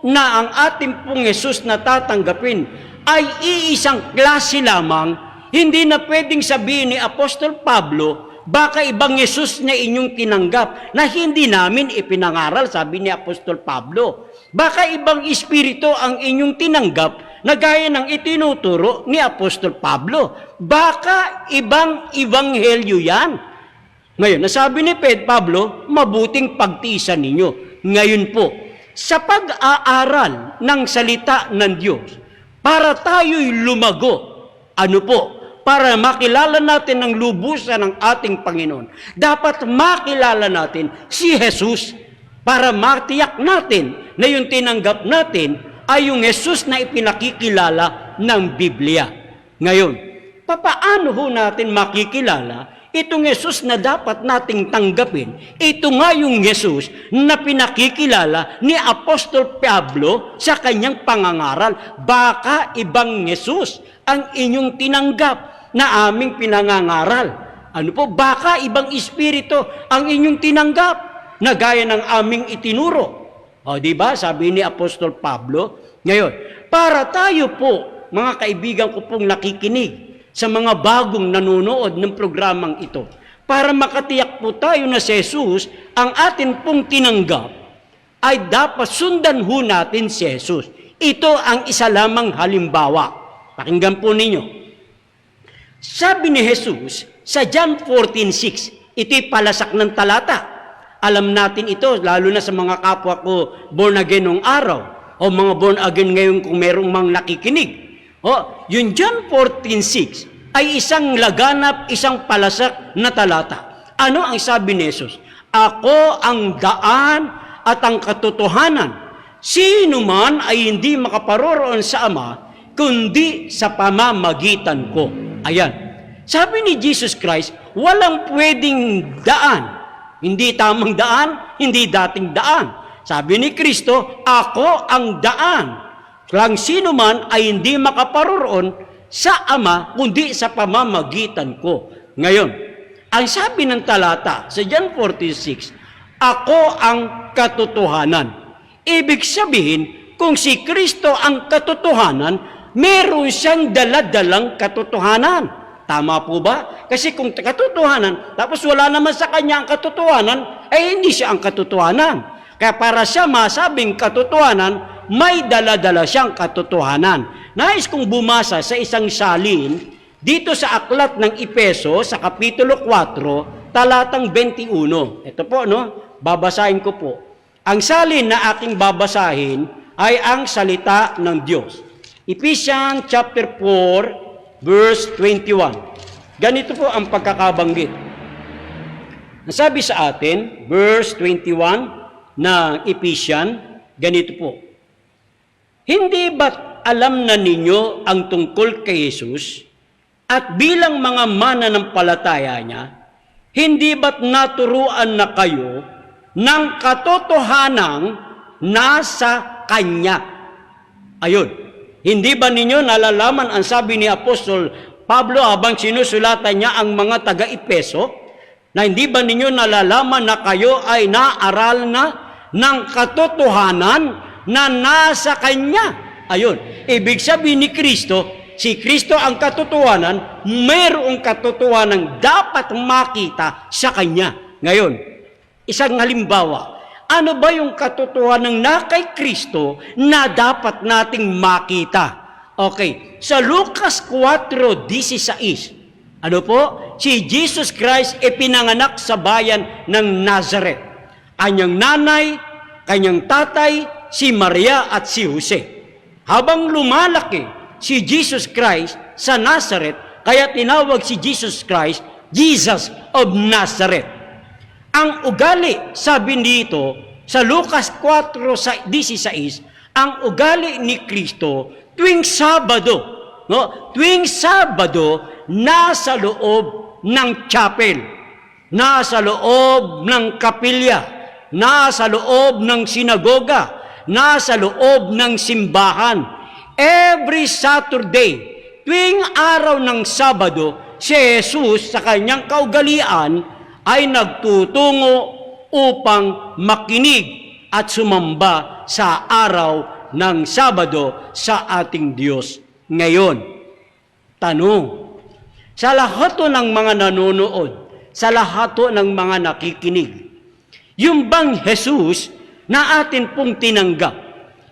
S5: na ang ating pong Jesus na tatanggapin ay iisang klase lamang, hindi na pwedeng sabihin ni Apostol Pablo, baka ibang Jesus na inyong tinanggap na hindi namin ipinangaral, sabi ni Apostol Pablo. Baka ibang espiritu ang inyong tinanggap na gaya ng itinuturo ni Apostol Pablo. Baka ibang ebanghelyo yan. Ngayon, nasabi ni Pablo, mabuting pagtiisan ninyo. Ngayon po, sa pag-aaral ng salita ng Diyos, para tayo'y lumago, ano po, para makilala natin ang lubusan ng ating Panginoon, dapat makilala natin si Jesus para matiyak natin na yung tinanggap natin ay yung Jesus na ipinakikilala ng Biblia. Ngayon, papaano ho natin makikilala itong Jesus na dapat nating tanggapin? Ito nga yung Jesus na pinakikilala ni Apostol Pablo sa kanyang pangangaral. Baka ibang Jesus ang inyong tinanggap na aming pinangangaral. Ano po? Baka ibang espiritu ang inyong tinanggap na gaya ng aming itinuro. O, di ba? Sabi ni Apostol Pablo. Ngayon, para tayo po, mga kaibigan ko pong nakikinig sa mga bagong nanonood ng programang ito, para makatiyak po tayo na si Jesus ang atin pong tinanggap, ay dapat sundan ho natin si Jesus. Ito ang isa lamang halimbawa. Pakinggan po ninyo. Sabi ni Jesus sa John 14:6, ito'y palasak ng talata. Alam natin ito, lalo na sa mga kapwa ko born again nung araw, o mga born again ngayon kung merong mang nakikinig. O, yung John 14:6 ay isang laganap, isang palasak na talata. Ano ang sabi ni Jesus? Ako ang daan at ang katotohanan. Sino man ay hindi makaparoroon sa Ama, kundi sa pamamagitan ko. Ayan. Sabi ni Jesus Christ, walang pwedeng daan. Hindi tamang daan, hindi dating daan. Sabi ni Kristo, ako ang daan. Lang sino man ay hindi makaparoroon sa Ama, kundi sa pamamagitan ko. Ngayon, ang sabi ng talata sa John 14:6, ako ang katotohanan. Ibig sabihin, kung si Kristo ang katotohanan, meron siyang daladalang katotohanan. Tama po ba? Kasi kung katotohanan, tapos wala naman sa kanya ang katotohanan, ay hindi siya ang katotohanan. Kaya para siya masabing katotohanan, may daladala siyang katotohanan. Nais kong bumasa sa isang salin dito sa aklat ng Efeso sa Kapitulo 4, talatang 21. Ito po, no? Babasahin ko po. Ang salin na aking babasahin ay ang salita ng Diyos. Ephesians chapter 4, verse 21. Ganito po ang pagkakabanggit. Nasabi sa atin, verse 21 ng Ephesians, ganito po. Hindi ba't alam na ninyo ang tungkol kay Jesus at bilang mga mananampalataya niya, hindi ba't naturuan na kayo ng katotohanang nasa Kanya? Ayun. Hindi ba ninyo nalalaman ang sabi ni Apostol Pablo habang sinusulatan niya ang mga taga-Epeso? Na hindi ba ninyo nalalaman na kayo ay naaral na ng katotohanan na nasa Kanya? Ayun. Ibig sabihin ni Kristo, si Kristo ang katotohanan, mayroong katotohanan dapat makita sa Kanya. Ngayon, isang halimbawa, ano ba yung katotohanan na kay Kristo na dapat nating makita? Okay, sa Lucas 4:16, ano po? Si Jesus Christ ipinanganak sa bayan ng Nazareth. Kanyang nanay, kanyang tatay, si Maria at si Jose. Habang lumalaki si Jesus Christ sa Nazareth, kaya tinawag si Jesus Christ, Jesus of Nazareth. Ang ugali, sabi dito, sa Lucas 4:16, ang ugali ni Kristo tuwing Sabado, no? Tuwing Sabado, nasa loob ng chapel, nasa loob ng kapilya, nasa loob ng sinagoga, nasa loob ng simbahan. Every Saturday, tuwing araw ng Sabado, si Jesus sa kanyang kaugalian ay nagtutungo upang makinig at sumamba sa araw ng Sabado sa ating Diyos. Ngayon, tanong, sa lahat ng mga nanonood, sa lahat ng mga nakikinig, yung bang Jesus na atin pong tinanggap,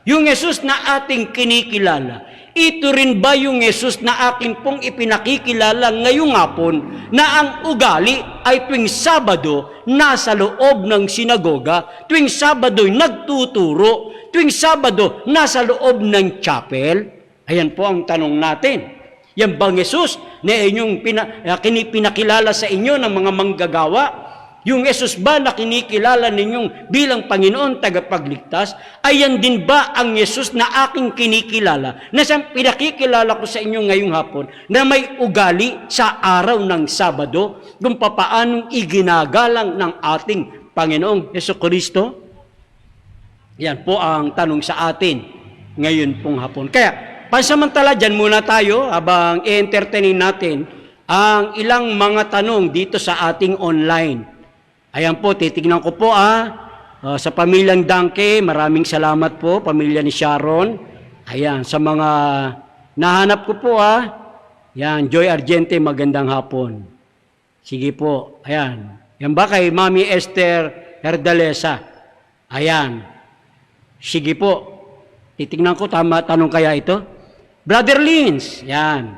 S5: yung Jesus na ating kinikilala, ito rin ba yung Jesus na akin pong ipinakikilala ngayong hapon na ang ugali ay tuwing Sabado nasa loob ng sinagoga, tuwing Sabado nagtuturo, tuwing Sabado nasa loob ng chapel? Ayan po ang tanong natin. Yan bang Jesus na inyong pinakilala sa inyo ng mga manggagawa? Yung Jesus ba na kinikilala ninyong bilang Panginoon tagapagligtas? Ayan din ba ang Jesus na aking kinikilala, na siyang pinakikilala ko sa inyo ngayong hapon, na may ugali sa araw ng Sabado, kung papaanong iginagalang ng ating Panginoong Jesucristo? Yan po ang tanong sa atin ngayon pong hapon. Kaya, pansamantala, dyan muna tayo habang i-entertainin natin ang ilang mga tanong dito sa ating online. Ayan po, titignan ko po sa pamilyang Danke, maraming salamat po, pamilya ni Sharon. Ayan, sa mga nahanap ko po Ayan, Joy Argente, magandang hapon. Sige po, ayan. Yan ba kay Mami Esther Herdalesa? Ayan. Sige po. Titignan ko, tama tanong kaya ito? Brother Lins, yan.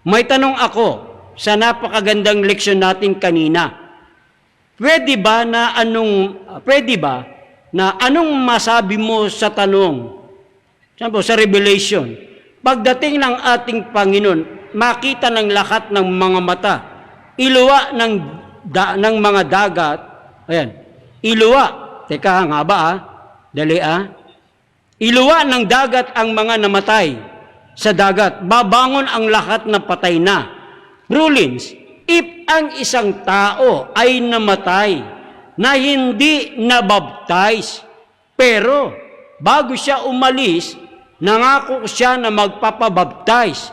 S5: May tanong ako sa napakagandang leksyon natin kanina. Pwede ba na anong masabi mo sa tanong? Sa Revelation, pagdating ng ating Panginoon, makita ng lahat ng mga mata, iluwa ng mga dagat, ayan, iluwa, teka nga ba dali iluwa ng dagat ang mga namatay sa dagat, babangon ang lahat na patay na. Rulings, if ang isang tao ay namatay na hindi nabaptize, pero bago siya umalis, nangako siya na magpapabaptize.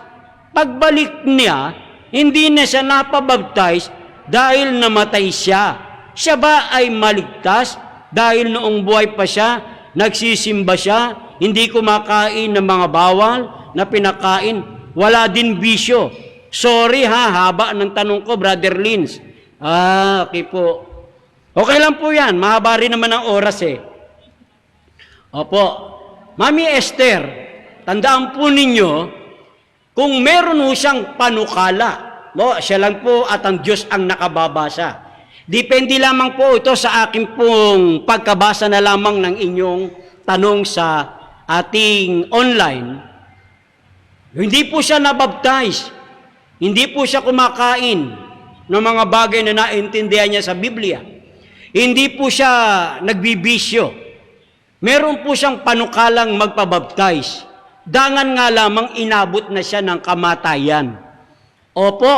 S5: Pagbalik niya, hindi na siya napabaptize dahil namatay siya. Siya ba ay maligtas dahil noong buhay pa siya, nagsisimba siya, hindi kumakain ng mga bawal na pinakain, wala din bisyo? Sorry haba ng tanong ko, Brother Lins. Okay po. Okay lang po yan, mahaba rin naman ang oras Opo. Mami Esther, tandaan po ninyo, kung meron ho siyang panukala, siya lang po at ang Diyos ang nakababasa. Depende lamang po ito sa akin pong pagkabasa na lamang ng inyong tanong sa ating online. Hindi po siya nabaptize. Hindi po siya kumakain ng mga bagay na naintindihan niya sa Biblia. Hindi po siya nagbibisyo. Meron po siyang panukalang magpabaptize. Dangan nga lamang inabot na siya ng kamatayan. Opo,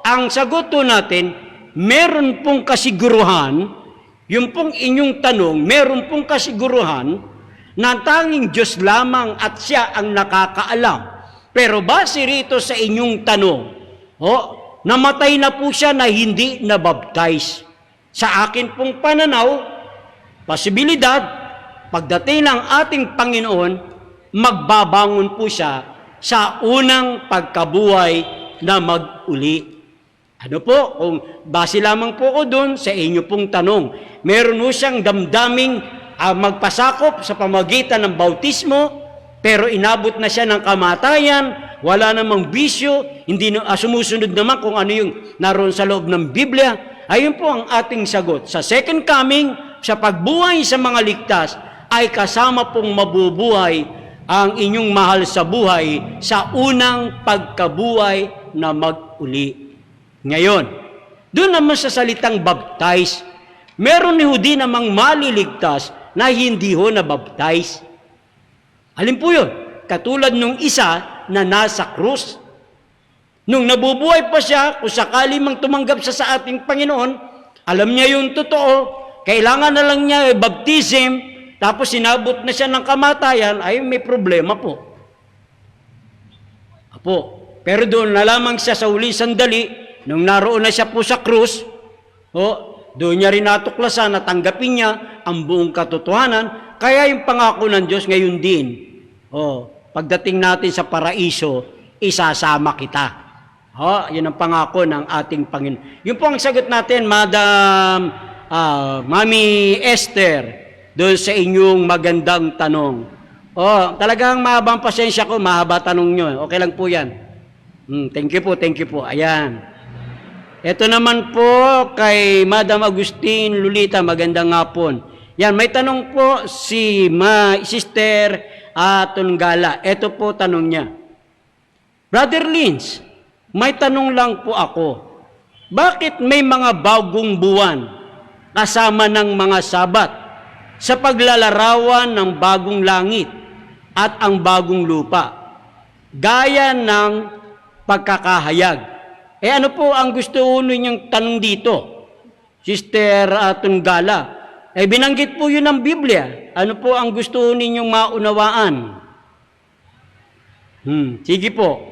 S5: ang sagot po natin, meron pong kasiguruhan, yung pong inyong tanong, meron pong kasiguruhan na tanging Diyos lamang at siya ang nakakaalam. Pero base rito sa inyong tanong, namatay na po siya na hindi nabaptize. Sa akin pong pananaw, posibilidad, pagdating ng ating Panginoon, magbabangon po siya sa unang pagkabuhay na mag-uli. Ano po, kung base lamang po ko doon sa inyo pong tanong, meron po siyang damdaming magpasakop sa pamagitan ng bautismo, pero inabot na siya ng kamatayan, wala namang bisyo, hindi sumusunod naman kung ano yung naroon sa loob ng Biblia. Ayun po ang ating sagot. Sa second coming, sa pagbuhay sa mga ligtas, ay kasama pong mabubuhay ang inyong mahal sa buhay sa unang pagkabuhay na mag-uli. Ngayon, doon naman sa salitang baptize, meron ni Hudi namang maliligtas na hindi ho na baptize. Alin po yun? Katulad nung isa na nasa krus. Nung nabubuhay pa siya, kung sakali mang tumanggap siya sa ating Panginoon, alam niya yung totoo, kailangan na lang niya baptism, tapos sinabot na siya ng kamatayan, ay may problema po. Apo, pero doon na lamang siya sa huling sandali, nung naroon na siya po sa krus, doon niya rin natuklasan na tanggapin niya ang buong katotohanan, kaya yung pangako ng Diyos ngayon din, pagdating natin sa paraiso, isasama kita. Yun ang pangako ng ating Panginoon. Yun po ang sagot natin, Madam Mami Esther, doon sa inyong magandang tanong. Talagang mahabang pasensya ko, mahaba tanong nyo. Okay lang po yan. Thank you po. Ayan. Ito naman po kay Madam Agustin Lulita, magandang hapon. Yan, may tanong po si Sister Tunggala. Ito po tanong niya. Brother Lins, may tanong lang po ako. Bakit may mga bagong buwan kasama ng mga sabat sa paglalarawan ng bagong langit at ang bagong lupa, gaya ng pagkakahayag? Ano po ang gusto ninyong tanong dito, Sister Tunggala? Binanggit po yun ng Biblia. Ano po ang gusto ninyong maunawaan? Sige po.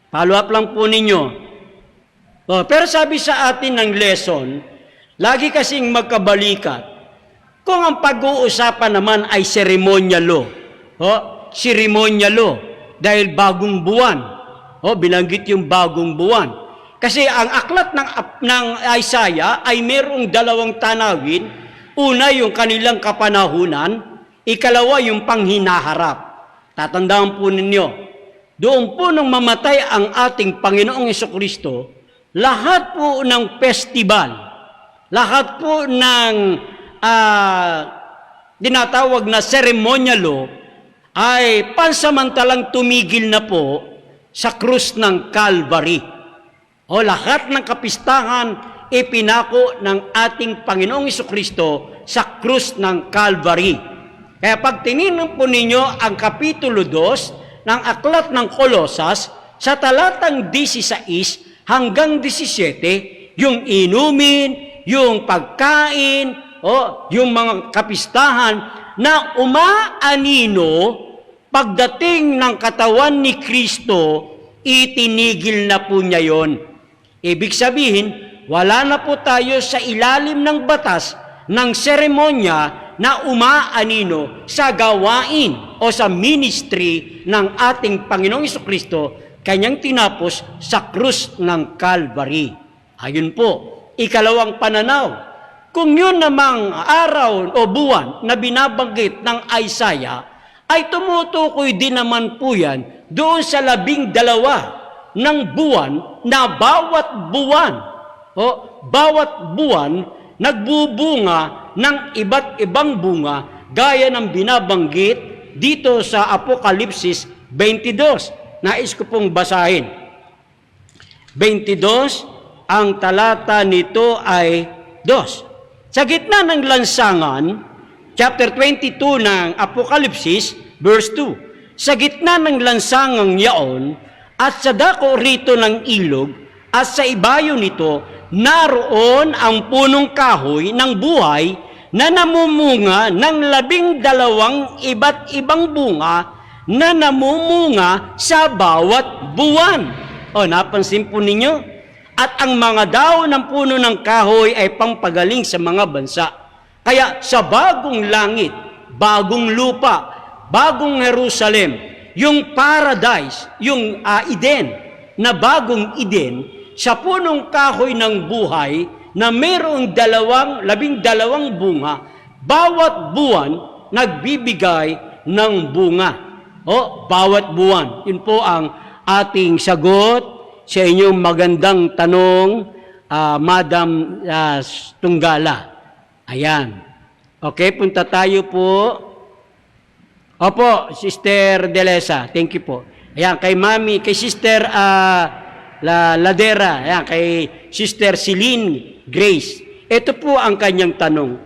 S5: Follow up lang po ninyo. Pero sabi sa atin ng lesson, lagi kasing magkabalikat, kung ang pag-uusapan naman ay ceremonial law. Ceremonial law. Dahil bagong buwan. Binanggit yung bagong buwan. Kasi ang aklat ng Isaiah ay mayroong dalawang tanawin. Una, yung kanilang kapanahunan. Ikalawa, yung panghinaharap. Tatandaan po ninyo. Doon po nung mamatay ang ating Panginoong Jesucristo, lahat po ng festival, lahat po ng dinatawag na ceremonial law ay pansamantalang tumigil na po sa krus ng Calvary. Lahat ng kapistahan ipinako ng ating Panginoong Jesucristo sa krus ng Calvary. Kaya pag tinignan po ninyo ang Kapitulo 2 ng Aklat ng Kolosas, sa talatang 16 hanggang 17, yung inumin, yung pagkain, yung mga kapistahan na umaanino pagdating ng katawan ni Kristo, itinigil na po niya yon. Ibig sabihin, wala na po tayo sa ilalim ng batas ng seremonya na umaanino sa gawain o sa ministry ng ating Panginoong Jesucristo, kanyang tinapos sa krus ng Calvary. Ayun po, ikalawang pananaw. Kung yun namang araw o buwan na binabanggit ng Isaiah, ay tumutukoy din naman po yan doon sa 12 ng buwan na bawat buwan nagbubunga ng iba't ibang bunga gaya ng binabanggit dito sa Apokalipsis 22. Nais ko pong basahin. 22, ang talata nito ay 2. Sa gitna ng lansangan, chapter 22 ng Apokalipsis, verse 2, sa gitna ng lansangang yaon, at sa dako rito ng ilog, at sa ibayo nito, naroon ang punong kahoy ng buhay na namumunga ng 12 iba't ibang bunga na namumunga sa bawat buwan. Napansin po ninyo? At ang mga daon ng puno ng kahoy ay pampagaling sa mga bansa. Kaya sa bagong langit, bagong lupa, bagong Jerusalem, yung paradise, yung Eden, na bagong Eden, sa punong kahoy ng buhay na mayroong 12 bunga, bawat buwan nagbibigay ng bunga. Bawat buwan. Yun po ang ating sagot sa inyong magandang tanong, Madam Tunggala. Ayan. Okay, punta tayo po. Opo, Sister Delesa. Thank you po. Ayan, kay Sister Ladera. Ayan, kay Sister Celine Grace. Ito po ang kanyang tanong.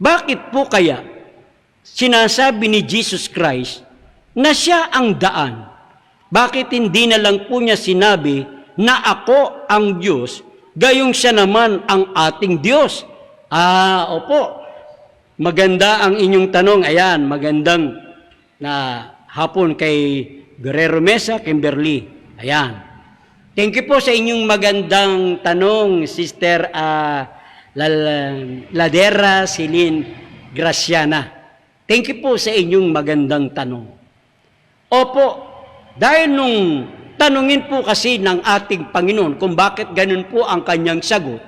S5: Bakit po kaya sinasabi ni Jesus Christ na siya ang daan? Bakit hindi na lang po niya sinabi na ako ang Diyos gayong siya naman ang ating Diyos. Opo. Maganda ang inyong tanong. Ayan, magandang na hapon kay Guerrero Mesa, Kimberly. Ayan. Thank you po sa inyong magandang tanong, Sister Ladera Celine Graciana. Thank you po sa inyong magandang tanong. Opo, dahil nung tanungin po kasi ng ating Panginoon kung bakit ganun po ang kanyang sagot,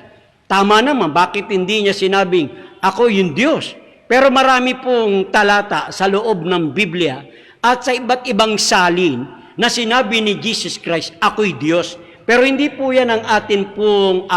S5: tama naman, bakit hindi niya sinabing, ako yung Diyos? Pero marami pong talata sa loob ng Biblia at sa iba't ibang salin na sinabi ni Jesus Christ, ako'y Diyos. Pero hindi po yan ang atin pong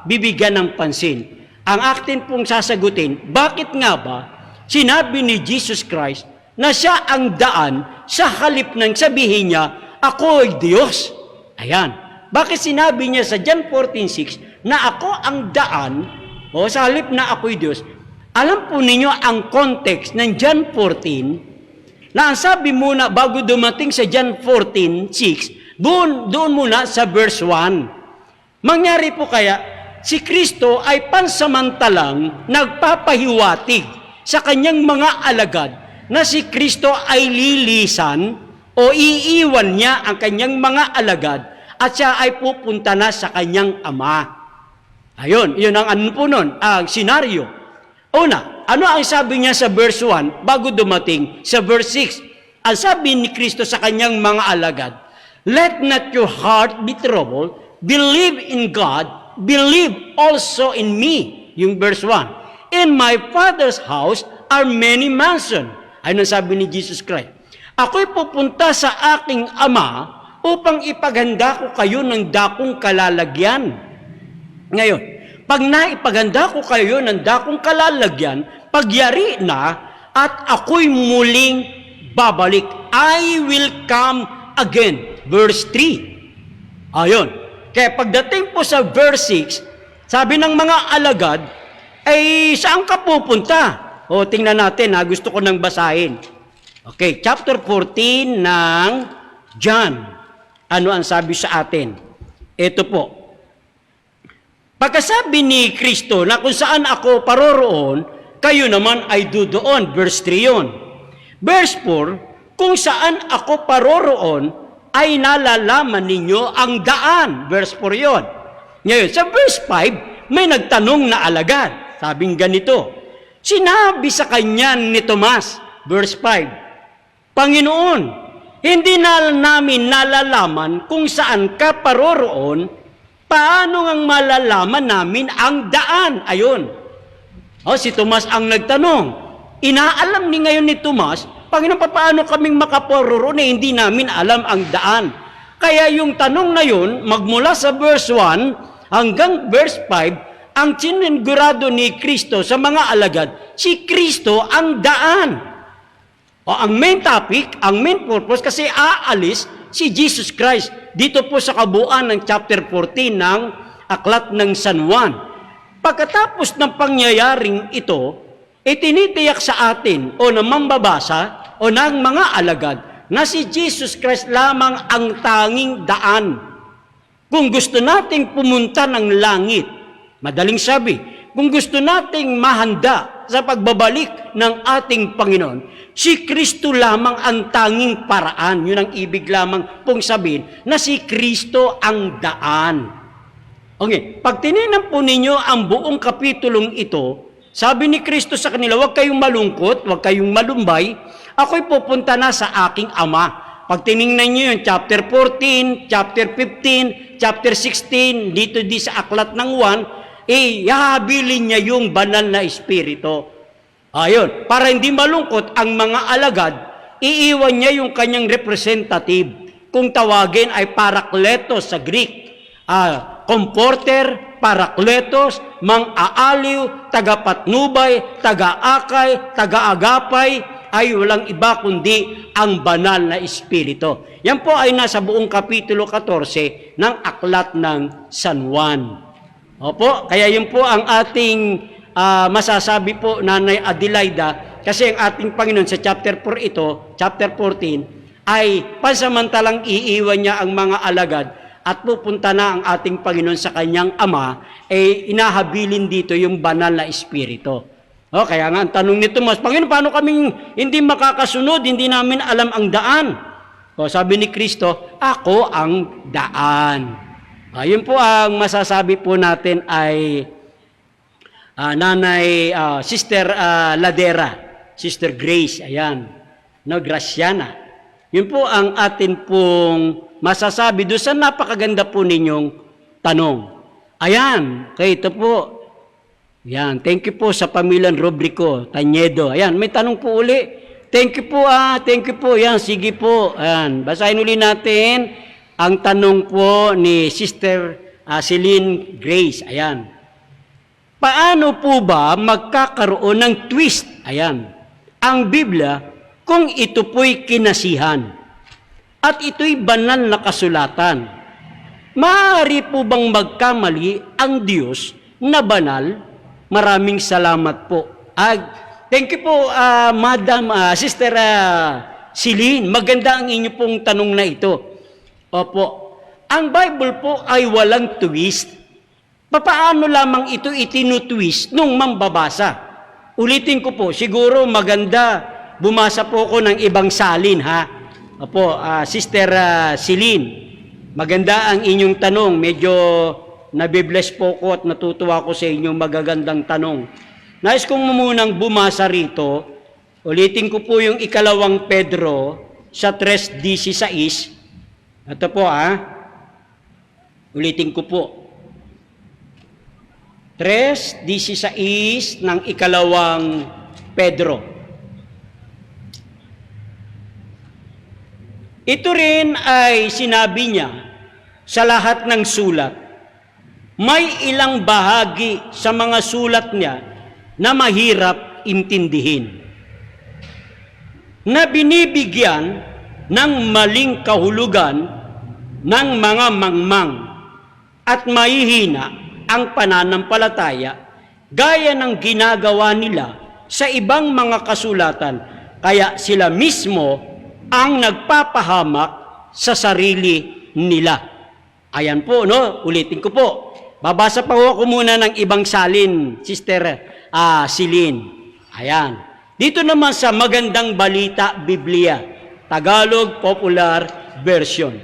S5: bibigyan ng pansin. Ang atin pong sasagutin, bakit nga ba sinabi ni Jesus Christ na siya ang daan sa halip ng sabihin niya, ako'y Diyos? Ayan. Bakit sinabi niya sa John 14:6 na ako ang daan o sa halip na ako'y Diyos? Alam po ninyo ang context ng John 14 na ang sabi muna bago dumating sa John 14:6, doon muna sa verse 1. Mangyari po kaya, si Kristo ay pansamantalang nagpapahiwatig sa kanyang mga alagad na si Kristo ay lilisan o iiwan niya ang kanyang mga alagad at siya ay pupunta na sa kanyang Ama. Ayun, yun ang ano po nun, ang senaryo. Una, ano ang sabi niya sa verse 1 bago dumating sa verse 6? Ang sabi ni Kristo sa kanyang mga alagad, let not your heart be troubled, believe in God, believe also in me. Yung verse 1. In my Father's house are many mansions. Ano sabi ni Jesus Christ? Ako'y pupunta sa aking Ama upang ipaghanda ko kayo ng dakong kalalagyan. Ngayon, pag naipaganda ko kayo ng dakong kalalagyan, pagyari na at ako'y muling babalik. I will come again. Verse 3. Ayun. Kaya pagdating po sa verse 6, sabi ng mga alagad, ay saan ka pupunta? O tingnan natin ha, gusto ko nang basahin. Okay, chapter 14 ng John. Ano ang sabi sa atin? Ito po. Pagkasabi ni Kristo na kung saan ako paroroon, kayo naman ay dudoon. Verse 3 yun. Verse 4, kung saan ako paroroon, ay nalalaman ninyo ang daan. Verse 4 yun. Ngayon, sa verse 5, may nagtanong na alagad. Sabing ganito, sinabi sa kanya ni Tomas, verse 5, Panginoon, hindi na namin nalalaman kung saan ka paroroon, paano ngang malalaman namin ang daan? Ayun. Si Tomas ang nagtanong. Inaalam ni ngayon ni Tomas, Panginoon, paano kaming makaparoroon hindi namin alam ang daan? Kaya yung tanong na yun, magmula sa verse 1 hanggang verse 5, ang sinigurado ni Kristo sa mga alagad, si Kristo ang daan. Ang main topic, ang main purpose, kasi aalis si Jesus Christ dito po sa kabuuan ng chapter 14 ng Aklat ng San Juan. Pagkatapos ng pangyayaring ito, itinitiyak sa atin o ng mambabasa o ng mga alagad na si Jesus Christ lamang ang tanging daan. Kung gusto nating pumunta ng langit, madaling sabi, kung gusto nating mahanda sa pagbabalik ng ating Panginoon, si Kristo lamang ang tanging paraan. Yun ang ibig lamang pong sabihin na si Kristo ang daan. Okay, pag tinignan po ninyo ang buong kapitulong ito, sabi ni Kristo sa kanila, huwag kayong malungkot, huwag kayong malumbay, ako'y pupunta na sa aking Ama. Pag tinignan nyo yung chapter 14, chapter 15, chapter 16, dito di sa Aklat ng Juan, ihahabilin niya yung banal na Espiritu. Ayun, para hindi malungkot ang mga alagad, iiwan niya yung kanyang representative. Kung tawagin ay parakletos sa Greek. Comforter, parakletos, mang-aaliw, tagapatnubay, taga-akay, taga-agapay, ay walang iba kundi ang banal na Espiritu. Yan po ay nasa buong kapitulo 14 ng Aklat ng San Juan. Opo, kaya yun po ang ating masasabi po, Nanay Adelaida, kasi ang ating Panginoon sa chapter 4 ito, chapter 14, ay pansamantalang iiwan niya ang mga alagad at pupunta na ang ating Panginoon sa kanyang Ama, inahabilin dito yung banal na Espiritu. Kaya nga ang tanong ni Tomas, Panginoon, paano kaming hindi makakasunod, hindi namin alam ang daan? Sabi ni Kristo, ako ang daan. Yun po ang masasabi po natin ay Nanay Sister Ladera, Sister Grace, ayan, Graciana. Yun po ang atin pong masasabi doon sa napakaganda po ninyong tanong. Ayan, ito po. Ayan, thank you po sa pamilyang Rubrico, Tanyedo. Ayan, may tanong po uli. Thank you po, thank you po. Ayan, sige po. Ayan, basahin uli natin ang tanong po ni Sister Celine Grace. Ayan. Paano po ba magkakaroon ng twist? Ayan. Ang Biblia, kung ito po'y kinasihan at ito'y banal na kasulatan, maaari po bang magkamali ang Diyos na banal? Maraming salamat po. Thank you po, Madam, Sister Celine. Maganda ang inyo pong tanong na ito. Opo. Ang Bible po ay walang twist. Papaano lamang ito itinutwist nung mambabasa? Ulitin ko po, siguro maganda bumasa po ko ng ibang salin, ha? Opo, Sister Celine, maganda ang inyong tanong. Medyo nabibless po ko at natutuwa ko sa inyong magagandang tanong. Nais kong munang bumasa rito. Ulitin ko po yung 2 Pedro sa 3:16. Ito po, ulitin ko po. 3:16 ng 2 Pedro. Ito rin ay sinabi niya sa lahat ng sulat. May ilang bahagi sa mga sulat niya na mahirap intindihin, na binibigyan ng maling kahulugan ng mga mangmang at mahihina ang pananampalataya gaya ng ginagawa nila sa ibang mga kasulatan, kaya sila mismo ang nagpapahamak sa sarili nila. Ayan po, no? Ulitin ko po. Babasa pa ako muna ng ibang salin, Sister Celine. Ayan. Dito naman sa Magandang Balita Biblia, Tagalog Popular Version.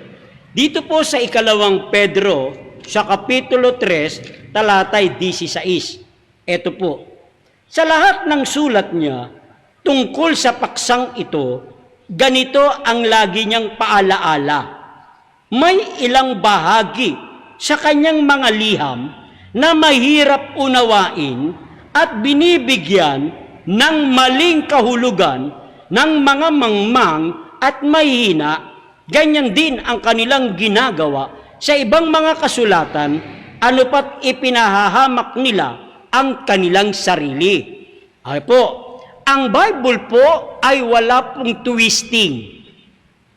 S5: Dito po sa 2 Pedro, sa Kapitulo 3, talatay 16. Ito po. Sa lahat ng sulat niya, tungkol sa paksang ito, ganito ang lagi niyang paalaala. May ilang bahagi sa kanyang mga liham na mahirap unawain at binibigyan ng maling kahulugan ng mga mangmang at mahihina. Ganyan din ang kanilang ginagawa sa ibang mga kasulatan, ano pat ipinahahamak nila ang kanilang sarili. Ay po, ang Bible po ay wala pong twisting.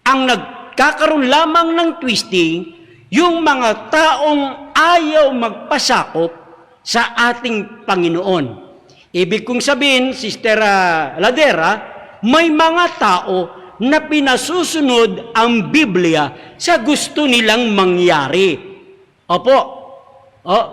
S5: Ang nagkakaroon lamang ng twisting, yung mga taong ayaw magpasakop sa ating Panginoon. Ibig kong sabihin, Sister Ladera, may mga tao na pinasusunod ang Biblia sa gusto nilang mangyari.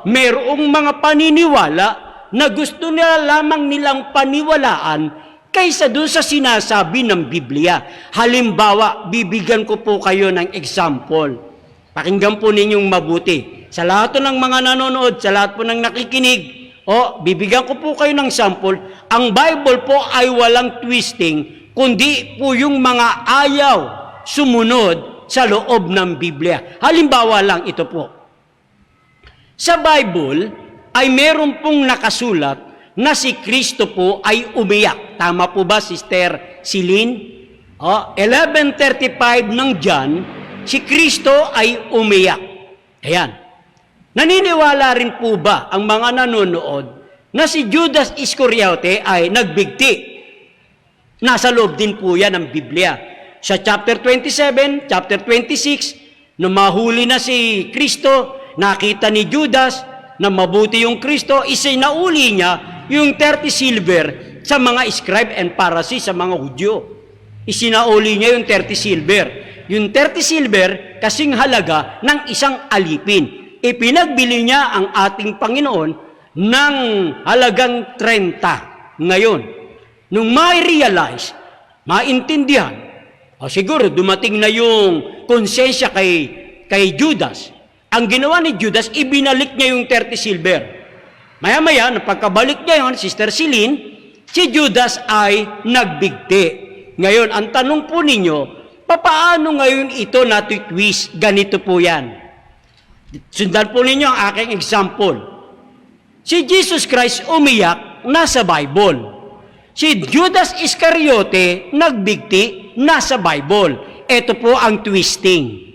S5: Merong mga paniniwala na gusto nila lamang nilang paniwalaan kaysa doon sa sinasabi ng Biblia. Halimbawa, bibigyan ko po kayo ng example. Pakinggan po ninyong mabuti. Sa lahat ng mga nanonood, sa lahat po ng nakikinig, bibigyan ko po kayo ng sample. Ang Bible po ay walang twisting, kundi po yung mga ayaw sumunod sa loob ng Biblia. Halimbawa lang ito po. Sa Bible ay meron pong nakasulat na si Kristo po ay umiyak. Tama po ba, Sister Celine? 11:35 ng John, si Kristo ay umiyak. Ayan. Naniniwala rin po ba ang mga nanonood na si Judas Iscariote ay nagbigti? Nasa loob din po yan ng Biblia. Sa chapter 27, chapter 26, nung mahuli na si Kristo, nakita ni Judas na mabuti yung Kristo, isinauli niya yung 30 silver sa mga scribe and Pharisee, sa mga Hudyo. Isinauli niya yung 30 silver. yung 30 silver kasing halaga ng isang alipin. Ipinagbili niya ang ating Panginoon ng halagang 30. Ngayon, nung ma-realize, maintindihan, o siguro dumating na yung konsensya kay Judas. Ang ginawa ni Judas, ibinalik niya yung 30 silver. Maya-maya, napagkabalik niya yun, Sister Celine, si Judas ay nagbigti. Ngayon, ang tanong po ninyo, paano ngayon ito natitwist? Ganito po yan. Sundan po ninyo ang aking example. Si Jesus Christ umiyak, nasa Bible. Si Judas Iscariote, nagbigti, nasa Bible. Ito po ang twisting.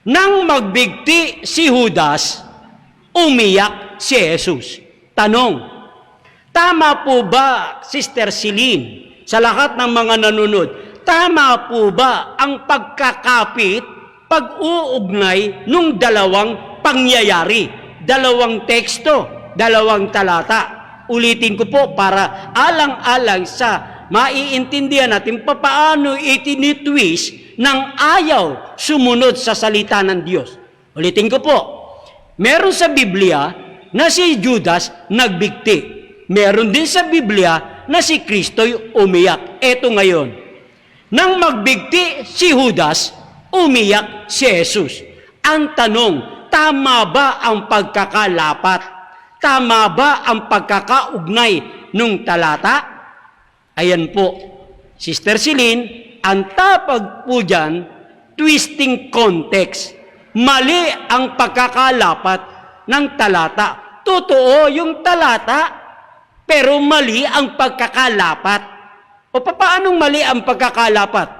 S5: Nang magbigti si Judas, umiyak si Jesus. Tanong, tama po ba, Sister Celine, sa lahat ng mga nanunod, tama po ba ang pagkakapit, pag-uugnay nung dalawang pangyayari, dalawang teksto, dalawang talata? Ulitin ko po para alang-alang sa maiintindihan natin paano itinitwist ng ayaw sumunod sa salita ng Diyos. Ulitin ko po, meron sa Biblia na si Judas nagbigti. Meron din sa Biblia na si Kristo'y umiyak. Eto ngayon, nang magbigti si Judas, umiyak si Jesus. Ang tanong, tama ba ang pagkakalapat? Tama ba ang pagkakaugnay nung talata? Ayan po, Sister Celine, ang tapag po dyan, twisting context. Mali ang pagkakalapat ng talata. Totoo yung talata, pero mali ang pagkakalapat. O paanong mali ang pagkakalapat?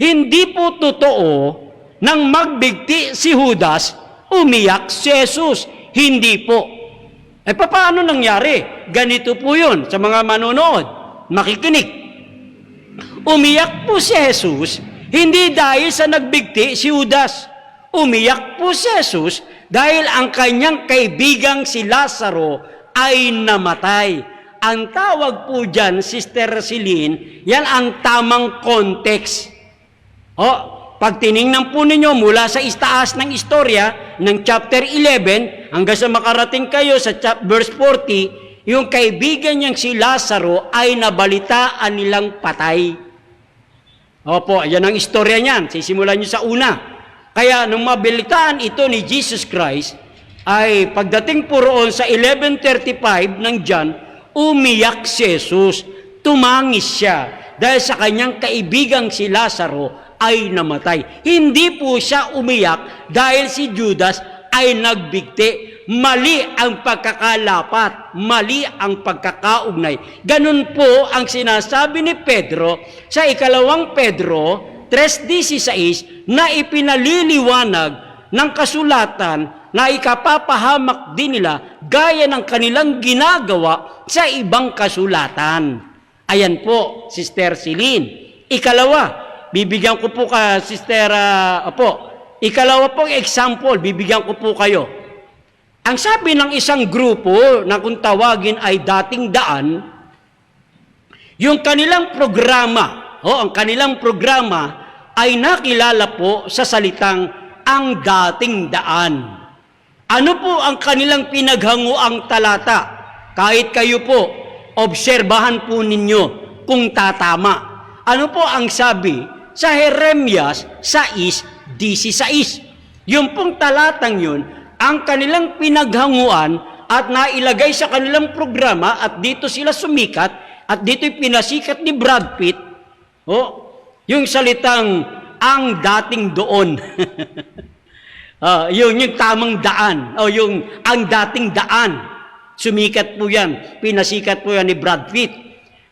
S5: Hindi po totoo nang magbigti si Judas, umiyak si Jesus. Hindi po. Paano nangyari? Ganito po yun sa mga manonood, makikinig. Umiyak po si Jesus, hindi dahil sa nagbigti si Judas. Umiyak po si Jesus dahil ang kanyang kaibigang si Lazaro ay namatay. Ang tawag po dyan, Sister Celine, yan ang tamang context. Pag tinignan po ninyo mula sa istaas ng istorya ng chapter 11 hanggang sa makarating kayo sa verse 40, yung kaibigan niyang si Lazaro ay nabalitaan nilang patay. Opo, yan ang istorya niyan. Sisimulan niyo sa una. Kaya nung mabalitaan ito ni Jesus Christ, ay pagdating po roon sa 11:35 ng John, umiyak si Jesus. Tumangis siya dahil sa kanyang kaibigang si Lazaro ay namatay. Hindi po siya umiyak dahil si Judas ay nagbigti. Mali ang pagkakalapat, mali ang pagkakaugnay. Ganun po ang sinasabi ni Pedro sa ikalawang Pedro 3:16 na ipinaliliwanag ng kasulatan na ikapapahamak din nila gaya ng kanilang ginagawa sa ibang kasulatan. Ayan po, Sister Celine. Ikalawa, bibigyan ko po ka, Sister, ikalawa pong example, bibigyan ko po kayo. Ang sabi ng isang grupo na kung tawagin ay dating daan, yung kanilang programa, ang kanilang programa ay nakilala po sa salitang ang dating daan. Ano po ang kanilang pinaghanguang talata? Kahit kayo po, obserbahan po ninyo kung tatama. Ano po ang sabi sa Jeremias 6:16? Yung pong talatang yun, ang kanilang pinaghanguan at nailagay sa kanilang programa at dito sila sumikat at dito'y pinasikat ni Brad Pitt, yung salitang ang dating doon. yung tamang daan, yung ang dating daan. Sumikat po yan, pinasikat po yan ni Brad Pitt.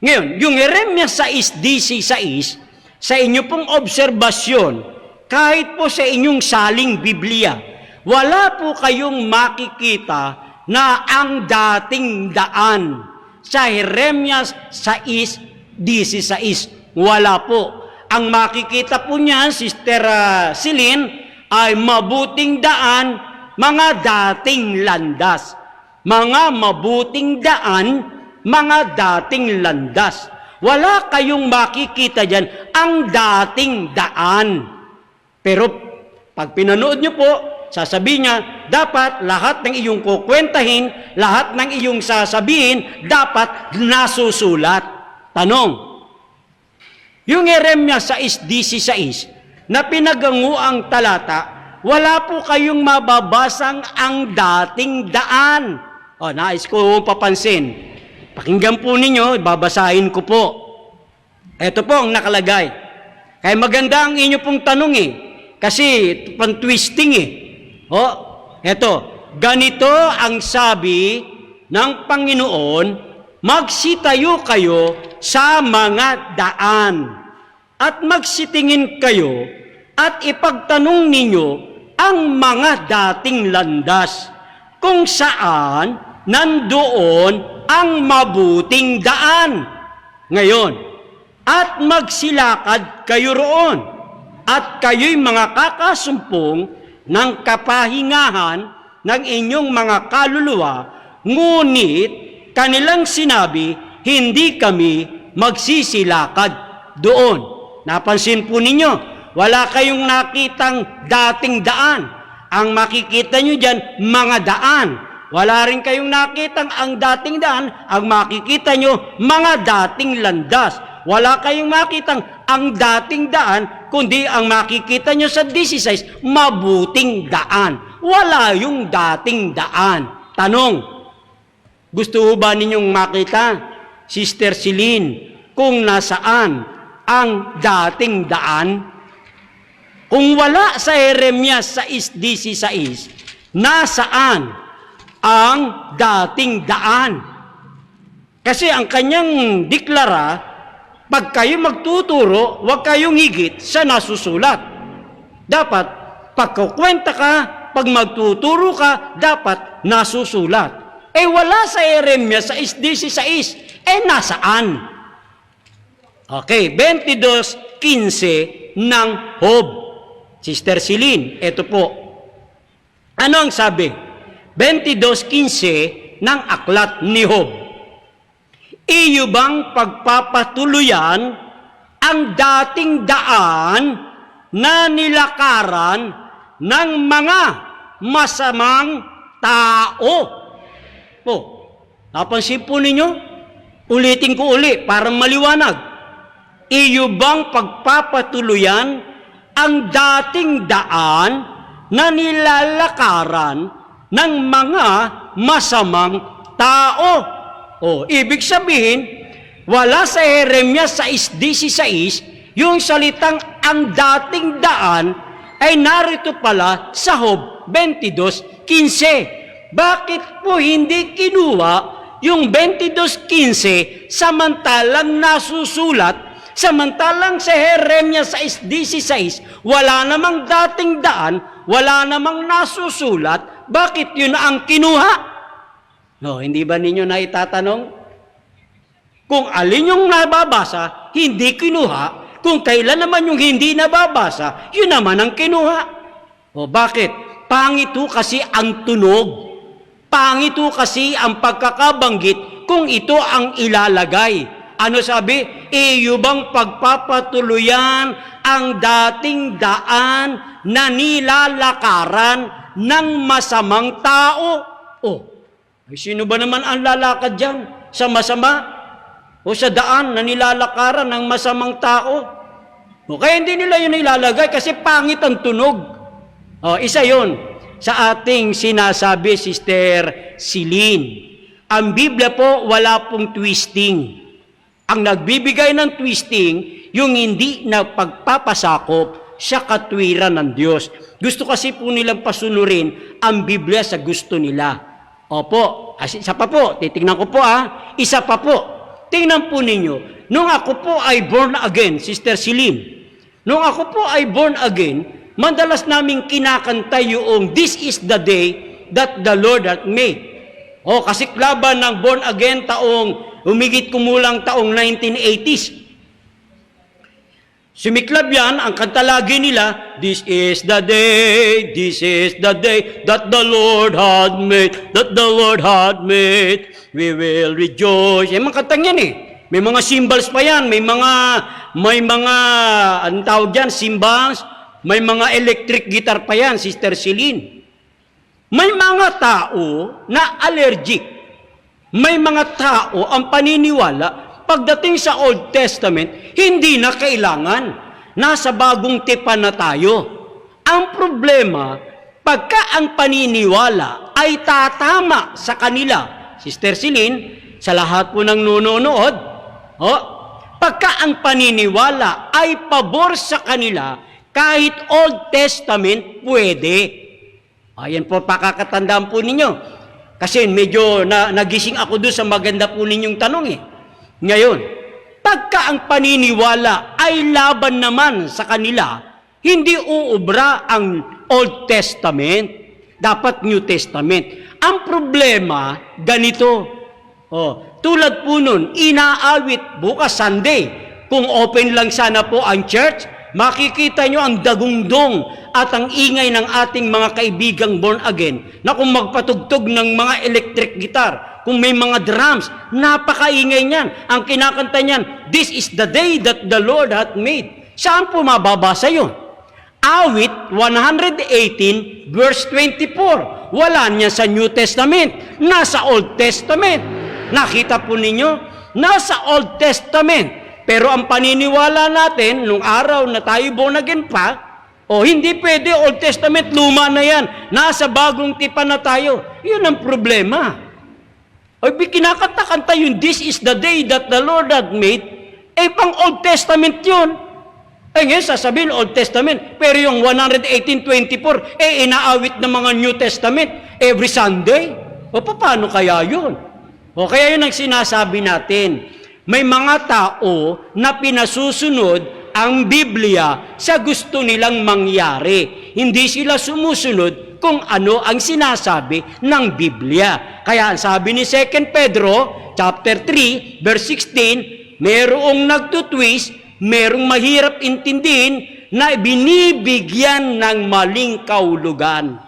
S5: Ngayon, yung Jeremias 6:16, sa inyo pong obserbasyon, kahit po sa inyong saling Biblia, wala po kayong makikita na ang dating daan sa Jeremias 6:16. Wala po. Ang makikita po niyan, Sister Celine, ay mabuting daan, mga dating landas. Mga mabuting daan, mga dating landas. Wala kayong makikita dyan ang dating daan. Pero pag pinanood nyo po, sasabihin niya, dapat lahat ng iyong kukwentahin, lahat ng iyong sasabihin, dapat nasusulat. Tanong, yung Jeremias 6:16 na pinaganguang talata, wala po kayong mababasang ang dating daan. O, nais ko papansin. Pakinggan po ninyo, babasahin ko po. Ito po ang nakalagay. Kaya maganda ang inyo pong tanong eh. Kasi pan-twisting eh. O, eto. Ganito ang sabi ng Panginoon, magsitayo kayo sa mga daan at magsitingin kayo at ipagtanong ninyo ang mga dating landas kung saan nandoon ang mabuting daan. Ngayon, at magsilakad kayo roon at kayo'y mga kakasumpong ng kapahingahan ng inyong mga kaluluwa, ngunit kanilang sinabi, hindi kami magsisilakad doon. Napansin po ninyo, wala kayong nakitang dating daan. Ang makikita nyo dyan, mga daan. Wala rin kayong nakitang ang dating daan. Ang makikita nyo, mga dating landas. Wala kayong makitang ang dating daan, kundi ang makikita nyo sa 16, mabuting daan. Wala yung dating daan. Tanong, gusto ba ninyong makita, Sister Celine, kung nasaan ang dating daan? Kung wala sa Jeremias 6:16, nasaan ang dating daan? Kasi ang kanyang deklara, pag kayo magtuturo, huwag kayong higit sa nasusulat. Dapat, pagkukwenta ka, pag magtuturo ka, dapat nasusulat. Wala sa Jeremias 6:16, nasaan? Okay, 22:15 ng Job. Sister Celine, ito po. Ano ang sabi? 22:15 ng aklat ni Job. Iyo bang pagpapatuluyan ang dating daan na nilakaran ng mga masamang tao? Napansin po ninyo? Ulitin ko uli, parang maliwanag. Iyo bang pagpapatuluyan ang dating daan na nilalakaran ng mga masamang tao? Ibig sabihin, wala sa Jeremias 6:16 yung salitang ang dating daan ay narito pala sa Job 22:15. Bakit po hindi kinuha yung 22:15 samantalang nasusulat? Samantalang sa Jeremias 6:16, wala namang dating daan, wala namang nasusulat, bakit yun ang kinuha? Hindi ba ninyo naitatanong? Kung alin yung nababasa, hindi kinuha. Kung kailan naman yung hindi nababasa, yun naman ang kinuha. Bakit? Pangit ho kasi ang tunog. Pangit ho kasi ang pagkakabanggit kung ito ang ilalagay. Ano sabi? Iyo bang pagpapatuluyan ang dating daan na nilalakaran ng masamang tao? Sino ba naman ang lalakad dyan? Sa masama? O sa daan na nilalakaran ng masamang tao? Kaya hindi nila yun ilalagay kasi pangit ang tunog. Isa yun sa ating sinasabi, Sister Celine. Ang Biblia po, wala pong twisting. Ang nagbibigay ng twisting, yung hindi na pagpapasakop sa katwiran ng Diyos. Gusto kasi po nilang pasunurin ang Biblia sa gusto nila. Isa pa po, titingnan ko po isa pa po. Tingnan po ninyo, nung ako po ay born again, Sister Celine, nung ako po ay born again, madalas naming kinakanta yung this is the day that the Lord hath made. Kasi laban ng born again humigit kumulang taong 1980s. Sumiklab yan, ang kanta lagi nila, this is the day that the Lord had made, we will rejoice. Mga kantang yan May mga symbols pa yan, may mga, anong tawag dyan, cymbals, May mga electric guitar pa yan, Sister Celine. May mga tao na allergic. May mga tao ang paniniwala, pagdating sa Old Testament, hindi na kailangan. Nasa bagong tipan na tayo. Ang problema, pagka ang paniniwala ay tatama sa kanila, Sister Celine, sa lahat po ng nunonood, pagka ang paniniwala ay pabor sa kanila, kahit Old Testament, pwede. Ayan po, pakakatandaan po ninyo. Kasi medyo nagising ako doon sa maganda po ninyong tanong eh. Ngayon, pagka ang paniniwala ay laban naman sa kanila, hindi uubra ang Old Testament, dapat New Testament. Ang problema, ganito. Tulad po nun, inaawit bukas Sunday. Kung open lang sana po ang church, makikita nyo ang dagundong at ang ingay ng ating mga kaibigang born again na kung magpatugtog ng mga electric guitar, kung may mga drums, napakaingay niyan. Ang kinakanta niyan, "This is the day that the Lord hath made." Saan po mababasa yun? Awit 118 verse 24. Wala niya sa New Testament, nasa Old Testament. Nakita po ninyo? Nasa Old Testament. Pero ang paniniwala natin, nung araw na tayo born again pa, hindi pwede, Old Testament, luma na yan. Nasa bagong tipan na tayo. Yun ang problema. Kinakanta-kanta yun, "This is the day that the Lord hath made." Pang Old Testament yun. Ngayon, sasabihin, Old Testament. Pero yung 118:24, inaawit ng mga New Testament every Sunday. Paano kaya yun? Kaya yun ang sinasabi natin. May mga tao na pinasusunod ang Biblia sa gusto nilang mangyari. Hindi sila sumusunod kung ano ang sinasabi ng Biblia. Kaya ang sabi ni 2 Pedro, chapter 3, verse 16, merong nagtutwist, merong mahirap intindihin na binibigyan ng maling kahulugan.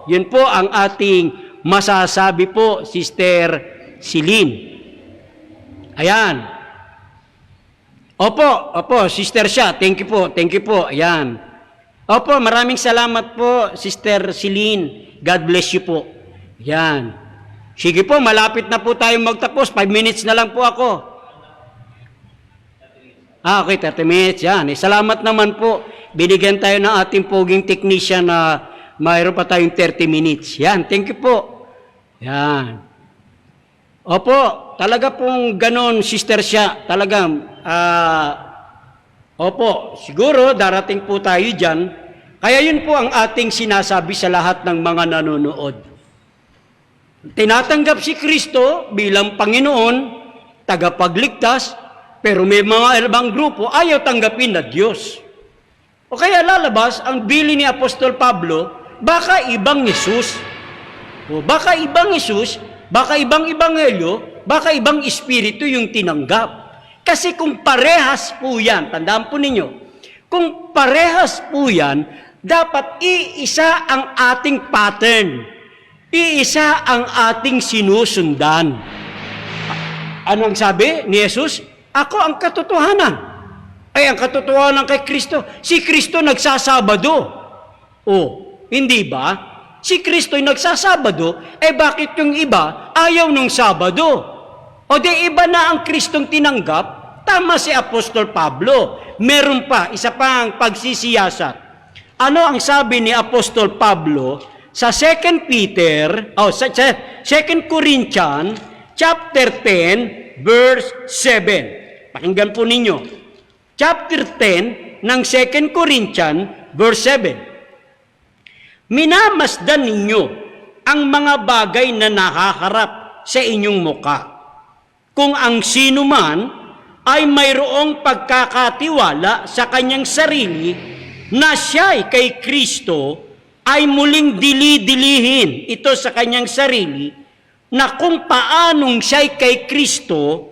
S5: Yun po ang ating masasabi po, Sister Celine. Ayan. Opo, Sister Sha, thank you po, ayan. Opo, maraming salamat po, Sister Celine. God bless you po. Ayan. Sige po, malapit na po tayong magtapos. 5 minutes na lang po ako. Okay, 30 minutes, yan. Salamat naman po. Binigyan tayo ng ating poging technician na mayroon pa tayong 30 minutes. Yan, thank you po. Yan. Opo, talaga pong ganon, Sister Sha. Talagang, siguro darating po tayo dyan. Kaya yun po ang ating sinasabi sa lahat ng mga nanonood. Tinatanggap si Kristo bilang Panginoon, tagapagligtas, pero may mga ibang grupo ayaw tanggapin na Diyos. O kaya lalabas ang bili ni Apostol Pablo, baka ibang Yesus. O baka ibang Yesus, baka ibang Ebanghelyo, baka ibang Espiritu yung tinanggap. Kasi kung parehas po yan, tandaan po ninyo, kung parehas po yan, dapat iisa ang ating pattern. Iisa ang ating sinusundan. Ano ang sabi ni Jesus? Ako ang katotohanan. Ang katotohanan kay Kristo. Si Kristo nagsasabado. Hindi ba? Si Kristo'y nagsasabado, bakit yung iba ayaw nung Sabado? Iba na ang Kristong tinanggap, tama si Apostol Pablo. Meron pa, isa pang pagsisiyasat. Ano ang sabi ni Apostol Pablo sa 2 Corinthians, chapter 10, verse 7. Pakinggan po ninyo. Chapter 10 ng 2 Corinthians, verse 7. Minamasdan ninyo ang mga bagay na nakaharap sa inyong muka. Kung ang sino man ay mayroong pagkakatiwala sa kanyang sarili na siya'y kay Kristo, ay muling dili-dilihin ito sa kanyang sarili na kung paanong siya'y kay Kristo,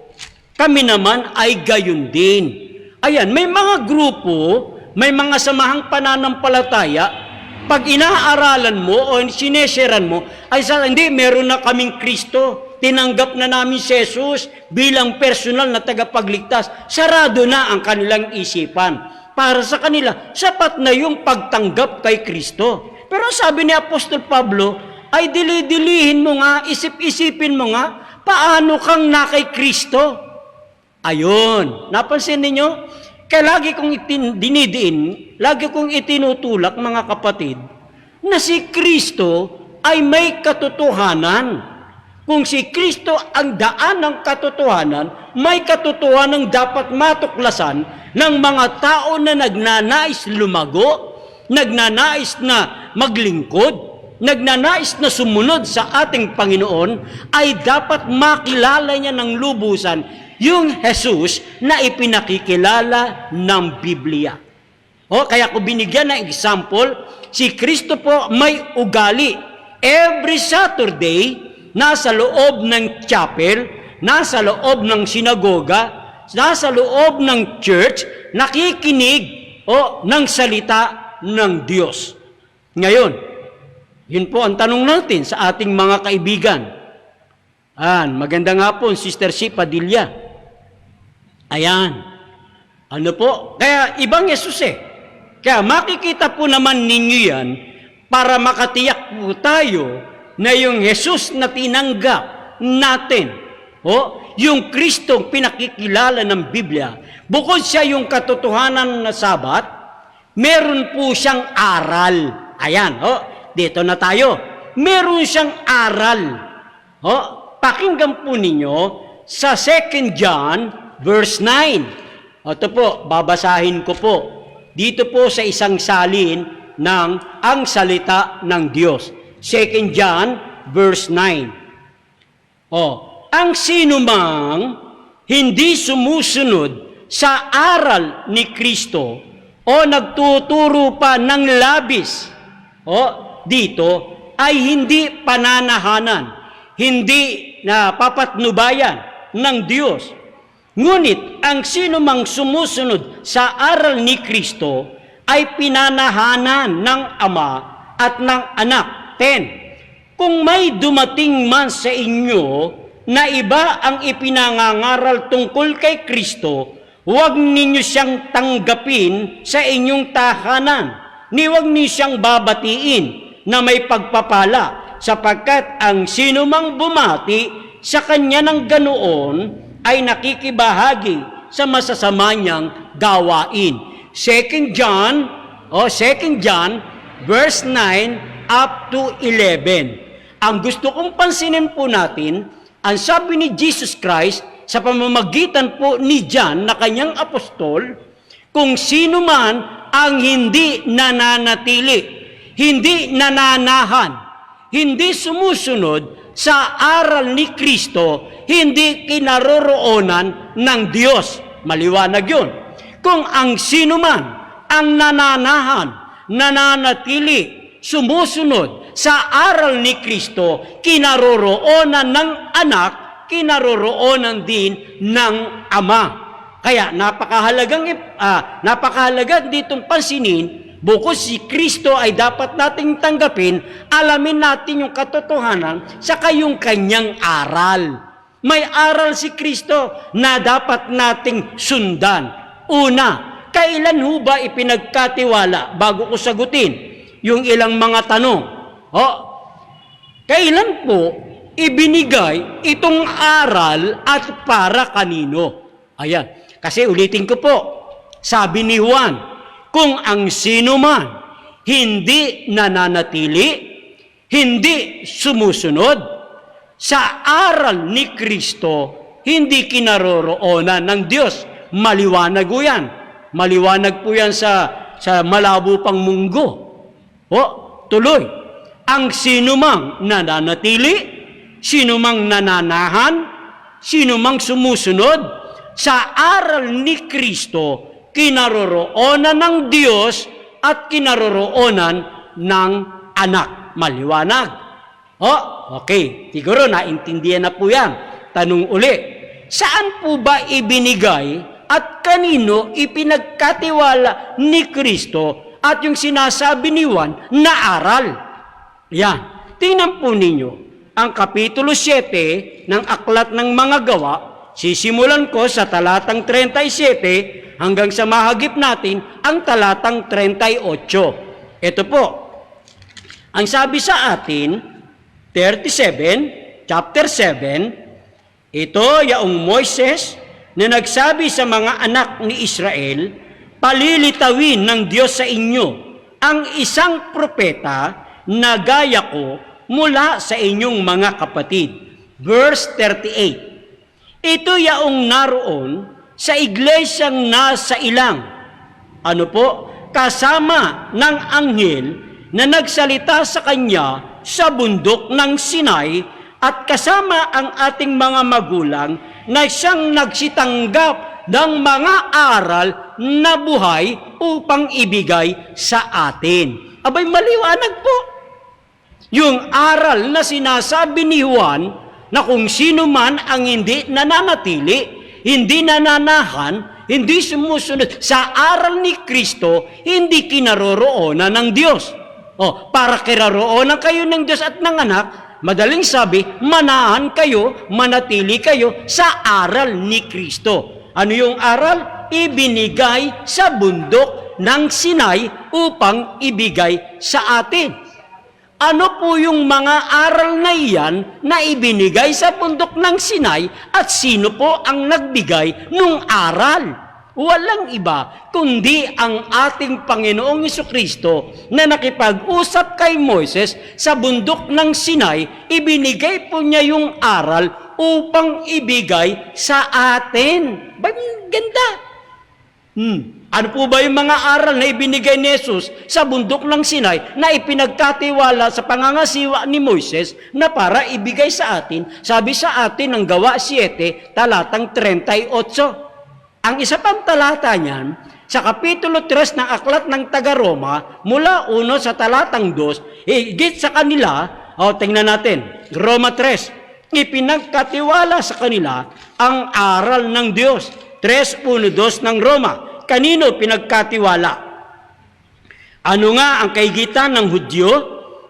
S5: kami naman ay gayon din. Ayan, may mga grupo, may mga samahang pananampalataya, pag inaaralan mo o sinesharean mo, ay hindi, meron na kaming Kristo. Tinanggap na namin si Jesus bilang personal na tagapagligtas. Sarado na ang kanilang isipan. para sa kanila, sapat na yung pagtanggap kay Kristo. Pero sabi ni Apostol Pablo, ay dili-dilihin mo nga, isip-isipin mo nga, paano kang na kay Kristo? Ayun, napansin ninyo? Kaya lagi kong lagi kong itinutulak, mga kapatid, na si Kristo ay may katotohanan. Kung si Kristo ang daan ng katotohanan, may katotohanan dapat matuklasan ng mga tao na nagnanais lumago, nagnanais na maglingkod, nagnanais na sumunod sa ating Panginoon, ay dapat makilala niya ng lubusan yung Jesus na ipinakikilala ng Biblia. Kaya ko binigyan ng example, si Kristo po may ugali. Every Saturday, nasa loob ng chapel, nasa loob ng sinagoga, nasa loob ng church, nakikinig ng salita ng Diyos. Ngayon, yun po ang tanong natin sa ating mga kaibigan. Maganda nga po, Sister C. Padilla. Ayan. Ano po? Kaya ibang Jesus Kaya makikita po naman ninyo yan para makatiyak po tayo na yung Jesus na tinanggap natin, yung Kristong pinakikilala ng Biblia, bukod siya yung katotohanan na Sabat, meron po siyang aral. Ayan, dito na tayo. Meron siyang aral. Pakinggan po ninyo sa 2 John verse 9. Ito po, babasahin ko po. Dito po sa isang salin ng ang salita ng Diyos. 2 John verse 9. Ang sinumang hindi sumusunod sa aral ni Kristo o nagtuturo pa ng labis dito ay hindi pananahanan, hindi na papatnubayan ng Diyos. Ngunit ang sinumang sumusunod sa aral ni Kristo ay pinanahanan ng Ama at ng Anak. 10. Kung may dumating man sa inyo na iba ang ipinangangaral tungkol kay Kristo, huwag ninyo siyang tanggapin sa inyong tahanan, ni huwag ninyo siyang babatiin na may pagpapala, sapagkat ang sinumang bumati sa kanya ng ganoon ay nakikibahagi sa masasama niyang gawain. 2 John verse 9 up to 11. Ang gusto kong pansinin po natin, ang sabi ni Jesus Christ sa pamamagitan po ni John na kanyang apostol, kung sino man ang hindi nananatili, hindi nananahan, hindi sumusunod sa aral ni Kristo, hindi kinaroroonan ng Diyos. Maliwanag yun. Kung ang sino man ang nananahan, nananatili, sumusunod sa aral ni Kristo, kinaroroonan ng Anak, kinaroroonan din ng Ama. Kaya napakahalaga ditong pansinin, bukod si Kristo ay dapat nating tanggapin, alamin natin yung katotohanan sa yung kanyang aral. May aral si Kristo na dapat nating sundan. Una, kailan ho ba ipinagkatiwala, bago ko sagutin yung ilang mga tanong? Kailan po ibinigay itong aral at para kanino? Ayan. Kasi ulitin ko po, sabi ni Juan, kung ang sino man hindi nananatili, hindi sumusunod sa aral ni Kristo, hindi kinaroroonan ng Diyos. Maliwanag po yan. Maliwanag po yan sa malabo pang munggo. Tuloy. Ang sinumang nananatili, sinumang nananahan, sinumang sumusunod sa aral ni Kristo, kinaroroonan ng Diyos at kinaroroonan ng Anak. Maliwanag. Okay. Siguro naintindihan na po yan. Tanong uli. Saan po ba ibinigay at kanino ipinagkatiwala ni Kristo at yung sinasabi ni Juan na aral? Yan. Tingnan po ninyo ang Kapitulo 7 ng Aklat ng Mga Gawa. Sisimulan ko sa talatang 37 hanggang sa mahagip natin ang talatang 38. Ito po, ang sabi sa atin, 37, chapter 7, ito yaong Moises na nagsabi sa mga anak ni Israel, palilitawin ng Diyos sa inyo ang isang propeta na gaya ko mula sa inyong mga kapatid. Verse 38. Ito yaong naroon sa iglesyang nasa ilang, kasama ng anghel na nagsalita sa kanya sa bundok ng Sinai at kasama ang ating mga magulang na siyang nagsitanggap ng mga aral na buhay upang ibigay sa atin. Abay, maliwanag po. Yung aral na sinasabi ni Juan na kung sino man ang hindi nananatili, hindi nananahan, hindi sumusunod sa aral ni Kristo, hindi kinaroroonan ng Diyos. Para kinaroroonan kayo ng Diyos at ng anak, madaling sabi, manahan kayo, manatili kayo sa aral ni Kristo. Ano yung aral? Ibinigay sa bundok ng Sinai upang ibigay sa atin. Ano po yung mga aral na iyan na ibinigay sa bundok ng Sinai at sino po ang nagbigay nung aral? Walang iba kundi ang ating Panginoong Jesucristo na nakipag-usap kay Moises sa bundok ng Sinai, ibinigay po niya yung aral upang ibigay sa atin. Ganda! Ano po ba yung mga aral na ibinigay ni Jesus sa bundok ng Sinai na ipinagkatiwala sa pangangasiwa ni Moises na para ibigay sa atin? Sabi sa atin ng Gawa 7, talatang 38. Ang isa pang talata niyan, sa Kapitulo 3 ng Aklat ng Taga-Roma, mula 1 sa talatang 2, higit sa kanila, tingnan natin, Roma 3, ipinagkatiwala sa kanila ang aral ng Diyos. 3:1-2 ng Roma. Kanino pinagkatiwala? Ano nga ang kaigitan ng Hudyo?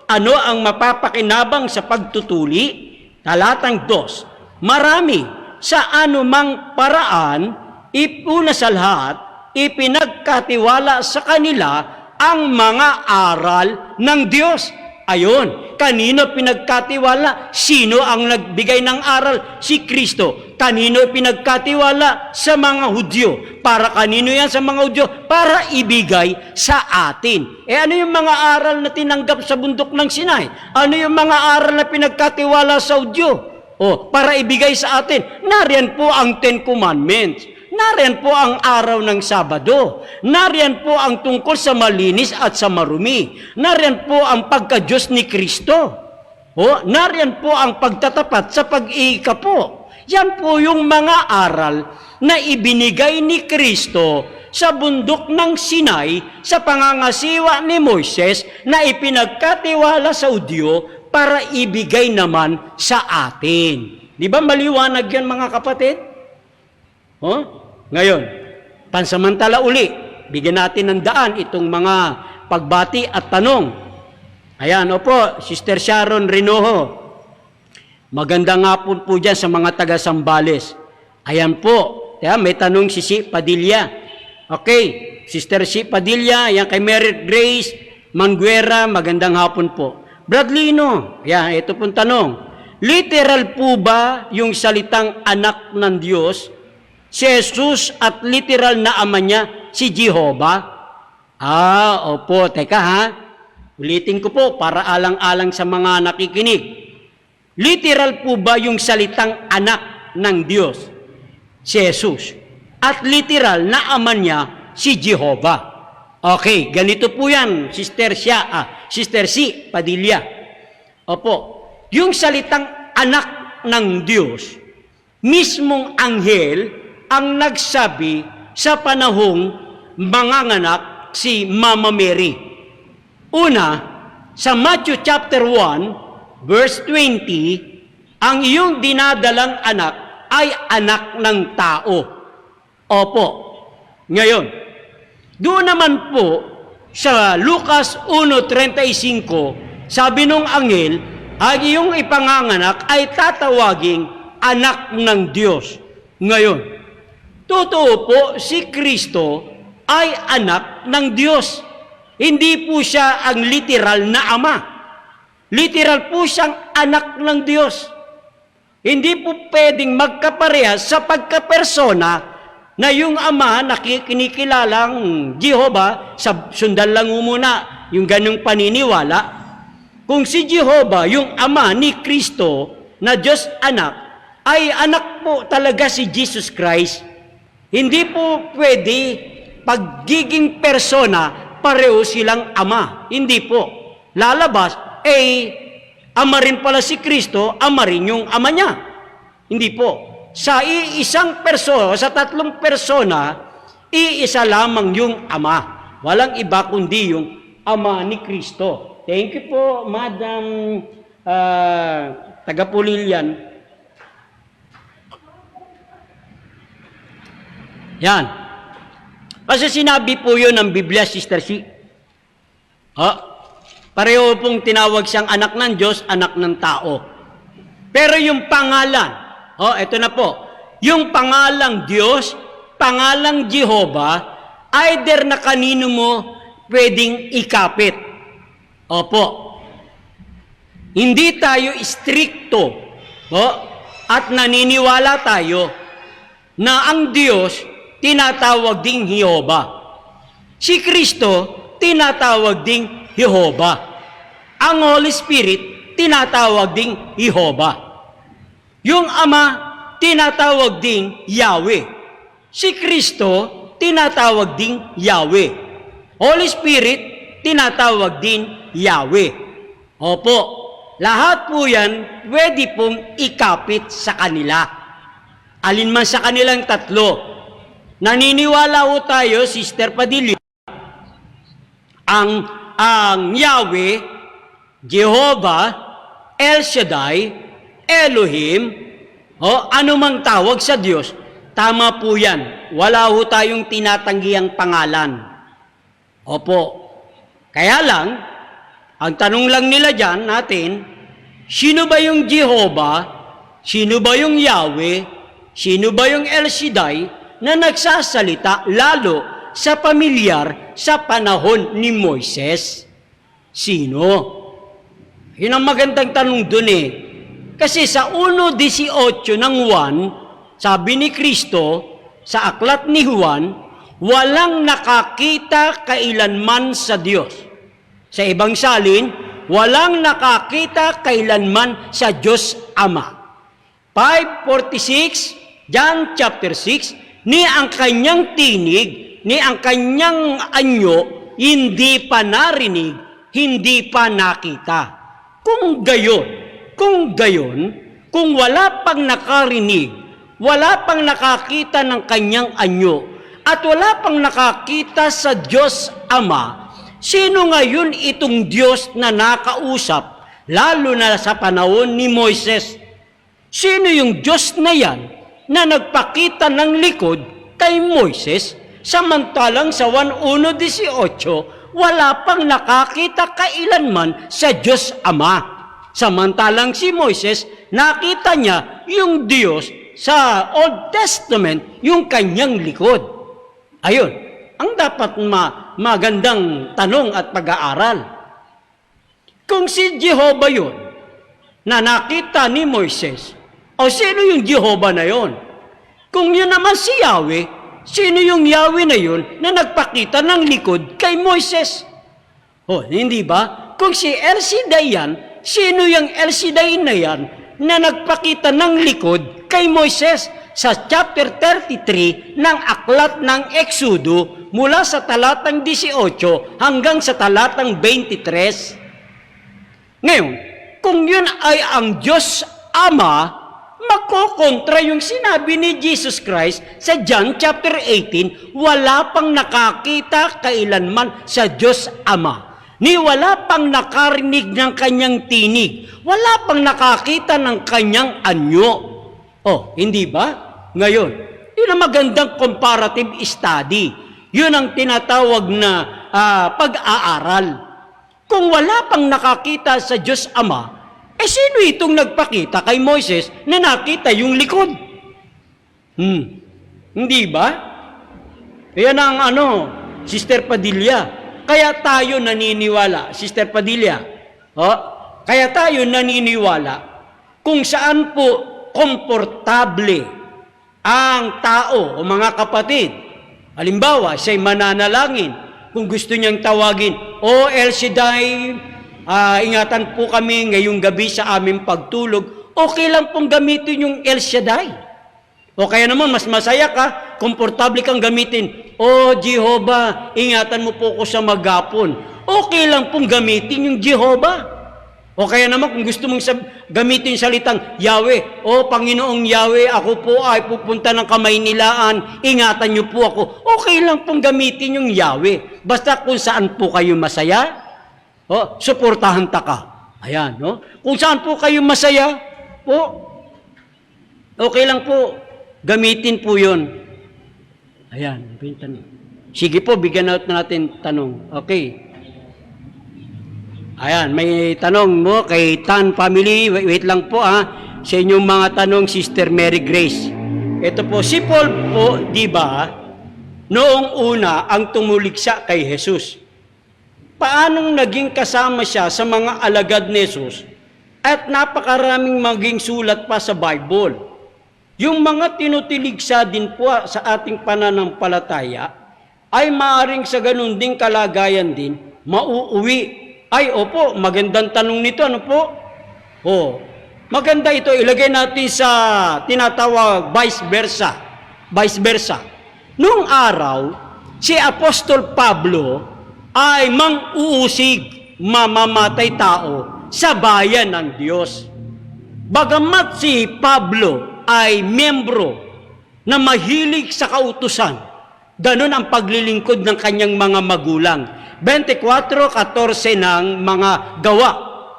S5: Ano ang mapapakinabang sa pagtutuli? Talatang 2. Marami sa anumang paraan, una sa lahat, ipinagkatiwala sa kanila ang mga aral ng Diyos. Ayon, kanino pinagkatiwala? Sino ang nagbigay ng aral? Si Kristo. Kanino pinagkatiwala? Sa mga Hudyo. Para kanino yan sa mga Hudyo? Para ibigay sa atin. Ano yung mga aral na tinanggap sa bundok ng Sinai? Ano yung mga aral na pinagkatiwala sa Hudyo? Para ibigay sa atin. Nariyan po ang 10 Commandments. Nariyan po ang araw ng Sabado. Nariyan po ang tungkol sa malinis at sa marumi. Nariyan po ang pagka-Diyos ni Kristo. Nariyan po ang pagtatapat sa pag-iika po. Yan po yung mga aral na ibinigay ni Kristo sa bundok ng Sinai sa pangangasiwa ni Moises na ipinagkatiwala sa Hudyo para ibigay naman sa atin. Di ba maliwanag yan, mga kapatid? Ngayon, pansamantala uli, bigyan natin ng daan itong mga pagbati at tanong. Ayan, Sister Sharon Rinoho. Magandang hapon po dyan sa mga taga-Sambales. Ayan po, may tanong si Si Padilla. Okay, Sister Si Padilla, ayan kay Mary Grace Manguera, magandang hapon po. Bradlino, ayan, ito pong tanong. Literal po ba yung salitang anak ng Diyos? Si Jesus at literal na ama niya, si Jehovah? Opo. Teka ulitin ko po para alang-alang sa mga nakikinig. Literal po ba yung salitang anak ng Diyos? Si Jesus. At literal na ama niya, si Jehovah. Okay, ganito po yan, Sister Si Padilla. Opo. Yung salitang anak ng Diyos, mismong anghel ang nagsabi sa panahong manganganak si Mama Mary. Una, sa Matthew chapter 1, verse 20, ang iyong dinadalang anak ay anak ng tao. Opo. Ngayon, doon naman po sa Lucas 1:35, sabi nung anghel, ang iyong ipanganganak ay tatawaging anak ng Diyos. Ngayon, Totoo po, si Kristo ay anak ng Diyos. Hindi po siya ang literal na ama. Literal po siyang anak ng Diyos. Hindi po pwedeng magkaparehas sa pagkapersona na yung ama na kinikilalang Jehovah, sundan lang muna yung ganung paniniwala. Kung si Jehovah, yung ama ni Kristo na Diyos anak, ay anak po talaga si Jesus Christ. Hindi po pwede pagiging persona, pareho silang ama. Hindi po. Lalabas, ama rin pala si Kristo, ama rin yung ama niya. Hindi po. Sa iisang persona, sa tatlong persona, iisa lamang yung ama. Walang iba kundi yung ama ni Kristo. Thank you po, Madam Tagapulilian. Yan. Kasi sinabi po yun ng Biblia, Sister C. Pareho pong tinawag siyang anak ng Diyos, anak ng tao. Pero yung pangalan, ito na po, yung pangalang Diyos, pangalang Jehovah, either na kanino mo pwedeng ikapit. Opo. Hindi tayo stricto, at naniniwala tayo na ang Diyos tinatawag ding Jehovah. Si Kristo, tinatawag ding Jehovah. Ang Holy Spirit, tinatawag ding Jehovah. Yung Ama, tinatawag ding Yahweh. Si Kristo, tinatawag ding Yahweh. Holy Spirit, tinatawag din Yahweh. Opo, lahat po yan, pwede pong ikapit sa kanila. Alinman sa kanilang tatlo. Naniniwala ho tayo, Sister Padilla, ang Yahweh, Jehovah, El Shaddai, Elohim, anumang tawag sa Diyos, tama po yan. Wala ho tayong tinatanggiang pangalan. Opo. Kaya lang, ang tanong lang nila dyan natin, sino ba yung Jehovah, sino ba yung Yahweh, sino ba yung El Shaddai, na nagsasalita lalo sa pamilyar sa panahon ni Moises? Sino? Yun ang magandang tanong dun Kasi sa 1:18 ng Juan, sabi ni Kristo, sa aklat ni Juan, walang nakakita kailanman sa Diyos. Sa ibang salin, walang nakakita kailanman sa Diyos Ama. 5:46, John chapter 6, ni ang kanyang tinig, ni ang kanyang anyo, hindi pa narinig, hindi pa nakita. Kung gayon, kung wala pang nakarinig, wala pang nakakita ng kanyang anyo, at wala pang nakakita sa Diyos Ama, sino ngayon itong Diyos na nakausap, lalo na sa panahon ni Moises? Sino yung Diyos na yan na nagpakita ng likod kay Moises, samantalang sa 1:18, wala pang nakakita kailanman sa Diyos Ama. Samantalang si Moises, nakita niya yung Diyos sa Old Testament, yung kanyang likod. Ayun, ang dapat magandang tanong at pag-aaral. Kung si Jehovah yun, na nakita ni Moises, o sino yung Jehovah na yon? Kung yun naman si Yahweh, sino yung Yahweh na yun na nagpakita ng likod kay Moises? Hindi ba? Kung si El Shaddai yan, sino yung El Shaddai na yan na nagpakita ng likod kay Moises? Sa chapter 33 ng aklat ng Exodo, mula sa talatang 18 hanggang sa talatang 23. Ngayon, kung yun ay ang Diyos Ama, magkokontra yung sinabi ni Jesus Christ sa John chapter 18, wala pang nakakita kailanman sa Diyos Ama, ni wala pang nakarinig ng kanyang tinig, wala pang nakakita ng kanyang anyo. Hindi ba? Ngayon, yun ang magandang comparative study. Yun ang tinatawag na pag-aaral. Kung wala pang nakakita sa Diyos Ama, sino itong nagpakita kay Moises na nakita yung likod? Hindi ba? Yan ang Sister Padilla. Kaya tayo naniniwala, Sister Padilla. Kaya tayo naniniwala kung saan po komportable ang tao o mga kapatid. Halimbawa, siya'y mananalangin. Kung gusto niyang tawagin, O El Shaddai, ingatan po kami ngayong gabi sa aming pagtulog, okay lang pong gamitin yung El Shaddai. O kaya naman, mas masaya ka, komportable kang gamitin, O Jehovah, ingatan mo po ko sa maghapon. Okay lang pong gamitin yung Jehovah. O kaya naman, kung gusto mong gamitin salitang Yahweh, O Panginoong Yahweh, ako po ay pupunta ng Kamaynilaan, ingatan niyo po ako. Okay lang pong gamitin yung Yahweh. Basta kung saan po kayo masaya, suportahan ta ka. Ayan, no? Kung saan po kayo masaya, okay lang po. Gamitin po yun. Ayan, tanong. Sige po, bigyan natin tanong. Okay. Ayan, may tanong mo kay Tan Family. Wait lang po sa inyong mga tanong, Sister Mary Grace. Ito po, si Paul po, di ba, noong una ang tumuliksa kay Jesus. Paanong naging kasama siya sa mga alagad ni Jesus at napakaraming maging sulat pa sa Bible? Yung mga tinutiligsa din po sa ating pananampalataya ay maaring sa ganun ding kalagayan din mauuwi. Ay, opo, magandang tanong nito, ano po? Maganda ito, ilagay natin sa tinatawag vice versa. Vice versa. Noong araw, si Apostol Pablo ay mang-uusig, mamamatay tao sa bayan ng Diyos. Bagamat si Pablo ay miyembro na mahilig sa kautusan, ganun ang paglilingkod ng kanyang mga magulang. 24:14 ng mga gawa.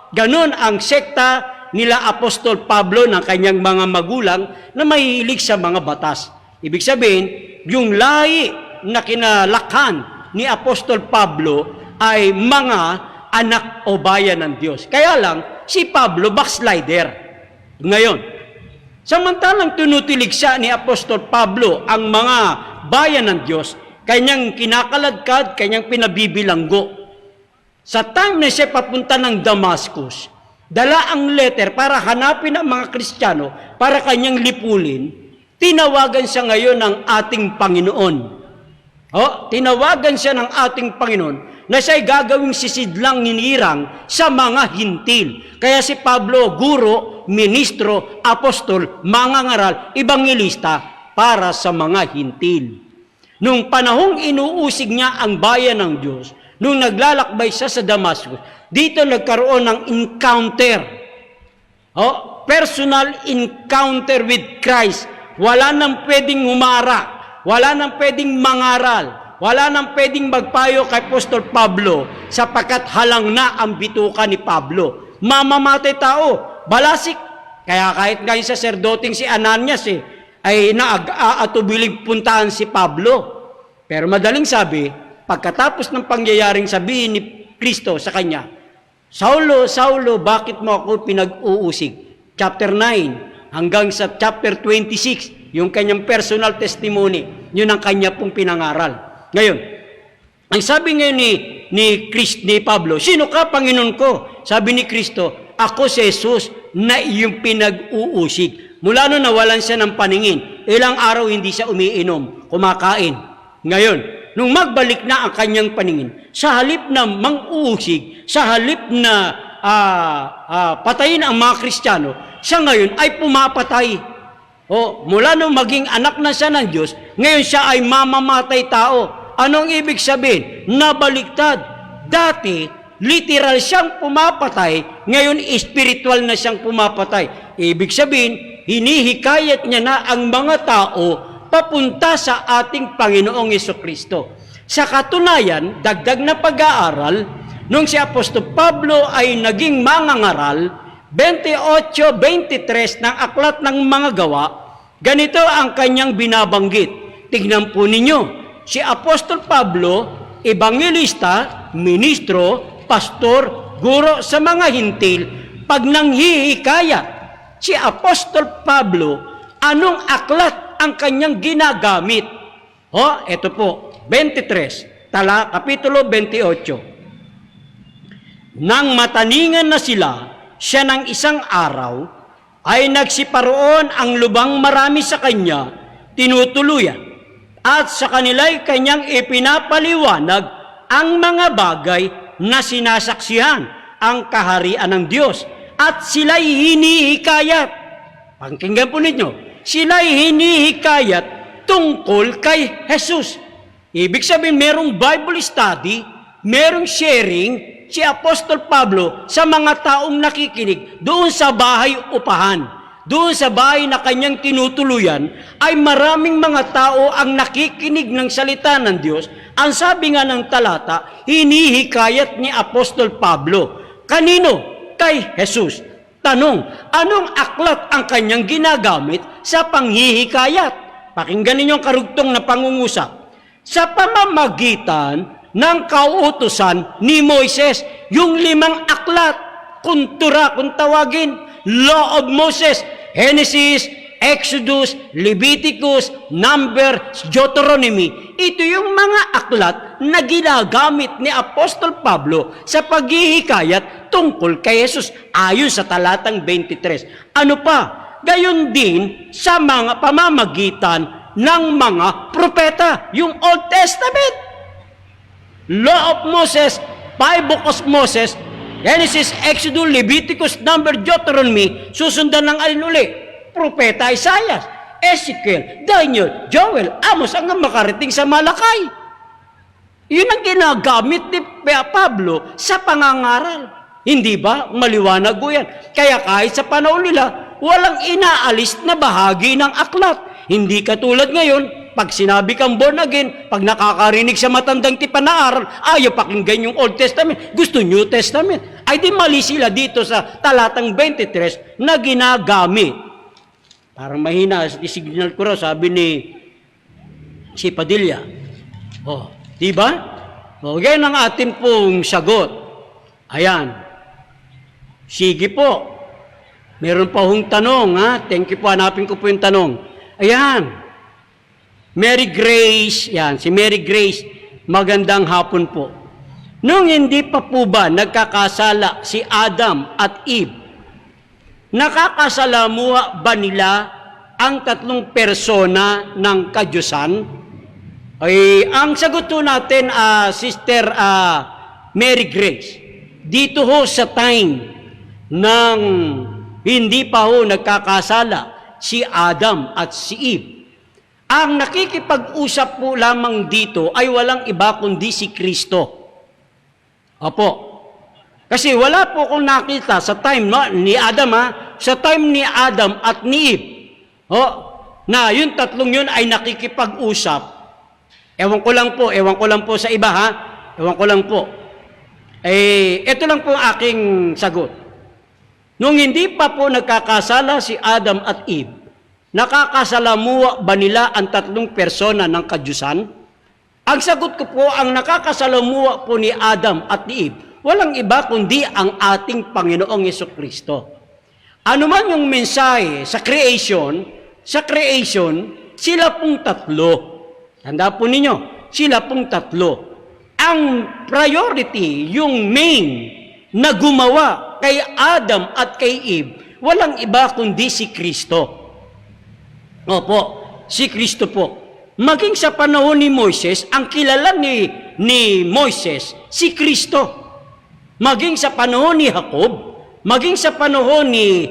S5: Ganun ang sekta nila Apostol Pablo ng kanyang mga magulang na mahilig sa mga batas. Ibig sabihin, yung lahi na kinalakhan ni Apostol Pablo ay mga anak o bayan ng Diyos. Kaya lang, si Pablo backslider. Ngayon, samantalang tinutilig siya ni Apostol Pablo ang mga bayan ng Diyos, kanyang kinakaladkad, kanyang pinabibilanggo. Sa time na siya papunta ng Damascus, dala ang letter para hanapin ang mga Kristiyano, para kanyang lipulin, tinawagan siya ngayon ng ating Panginoon. Tinawagan siya ng ating Panginoon na siya'y gagawing sisidlang ninirang sa mga hintil. Kaya si Pablo, guro, ministro, apostol, mangangaral, ebangelista para sa mga hintil. Nung panahong inuusig niya ang bayan ng Diyos, nung naglalakbay siya sa Damascus, dito nagkaroon ng encounter. Personal encounter with Christ. Wala nang pwedeng humara. Wala nang pwedeng mangaral. Wala nang pwedeng magpayo kay Apostol Pablo sapagkat halang na ang bituka ni Pablo. Mamamatay tao, balasik. Kaya kahit nga yung saserdoting si Ananias ay naatubilig puntahan si Pablo. Pero madaling sabi, pagkatapos ng pangyayaring sabihin ni Kristo sa kanya, Saulo, Saulo, bakit mo ako pinag-uusig? Chapter 9 hanggang sa chapter 26, yung kanyang personal testimony, yun ang kanya pong pinangaral. Ngayon, ang sabi ngayon ni Pablo, sino ka, Panginoon ko? Sabi ni Kristo, ako si Jesus na iyong pinag-uusig. Mula noon nawalan siya ng paningin. Ilang araw hindi siya umiinom, kumakain. Ngayon, nung magbalik na ang kanyang paningin, sa halip na mang-uusig, sa halip na patayin ang mga Kristiyano, siya ngayon ay pumapatay. Mula nung maging anak na siya ng Diyos, ngayon siya ay mamamatay tao. Anong ibig sabihin? Nabaliktad. Dati, literal siyang pumapatay, ngayon spiritual na siyang pumapatay. Ibig sabihin, hinihikayat niya na ang mga tao papunta sa ating Panginoong Jesucristo. Sa katunayan, dagdag na pag-aaral, nung si Apostol Pablo ay naging mangangaral, 28:23 ng Aklat ng Mga Gawa, ganito ang kanyang binabanggit. Tignan po ninyo, si Apostol Pablo, ebangelista, ministro, pastor, guro sa mga hintil, pag nanghihikayat si Apostol Pablo, anong aklat ang kanyang ginagamit. Ito po, 23, Kapitulo 28. Nang mataningan na sila, siya ng isang araw, ay nagsiparoon ang lubang marami sa kanya, tinutuluyan, at sa kanila'y kanyang ipinapaliwanag ang mga bagay na sinasaksihan ang kaharian ng Diyos, at sila'y hinihikayat. Pakinggan po ninyo, sila'y hinihikayat tungkol kay Jesus. Ibig sabihin, merong Bible study, merong sharing si Apostol Pablo sa mga taong nakikinig doon sa bahay upahan. Doon sa bahay na kanyang tinutuluyan, ay maraming mga tao ang nakikinig ng salita ng Diyos. Ang sabi nga ng talata, hinihikayat ni Apostol Pablo. Kanino? Kay Jesus. Tanong, anong aklat ang kanyang ginagamit sa panghihikayat? Pakinggan ninyo ang karugtong na pangungusap. Sa pamamagitan ng kauutusan ni Moises, yung 5 aklat, kuntura kung tawagin, Law of Moses, Genesis, Exodus, Leviticus, Numbers, Deuteronomy. Ito yung mga aklat na ginagamit ni Apostol Pablo sa paghihikayat tungkol kay Jesus ayon sa talatang 23. Ano pa? Gayon din sa mga pamamagitan ng mga propeta, yung Old Testament. Law of Moses, 5 books of Moses, Genesis, Exodus, Leviticus, Numbers, Deuteronomy, susundan ng alin uli? Propeta Isaiah, Ezekiel, Daniel, Joel, Amos, hanggang makarating sa Malakay. Yun ang ginagamit ni Pablo sa pangangaral. Hindi ba? Maliwanag ko yan. Kaya kahit sa panahon nila, walang inaalis na bahagi ng aklat. Hindi katulad ngayon, pag sinabi kang born again, pag nakakarinig sa matandang tipan na aral, ayaw pakinggan yung Old Testament, gusto New Testament. Ay di mali sila dito sa talatang 23 na ginagamit. Parang mahina, signal ko raw, sabi ni si Padilla. Di ba? Yan ang atin pong sagot. Ayan. Sige po. Meron pa hong tanong, ha? Thank you po, hanapin ko po yung tanong. Ayan. Mary Grace, yan, si Mary Grace, magandang hapon po. Nung hindi pa po ba nagkakasala si Adam at Eve, nakakasalamuha ba nila ang 3 persona ng kadyusan? Ay, ang sagot po natin, Sister Mary Grace, dito ho sa time ng hindi pa ho nagkakasala si Adam at si Eve, ang nakikipag-usap po lamang dito ay walang iba kundi si Kristo. Opo. Kasi wala po akong nakita sa time ni Adam, sa time ni Adam at ni Eve, na yung 3 yun ay nakikipag-usap. Ewan ko lang po sa iba, Ewan ko lang po. Ito lang po ang aking sagot. Nung hindi pa po nagkakasala si Adam at Eve, nakakasalamuha ba nila ang 3 persona ng kadyusan? Ang sagot ko po, ang nakakasalamuha po ni Adam at ni Eve, walang iba kundi ang ating Panginoong Jesucristo. Ano man yung mensahe sa creation, sila pong 3. Tanda po ninyo, sila pong 3. Ang priority, yung main na gumawa kay Adam at kay Eve, walang iba kundi si Kristo. Opo, si Kristo po. Maging sa panahon ni Moises, ang kilala ni Moises, si Kristo. Maging sa panahon ni Jacob, maging sa panahon ni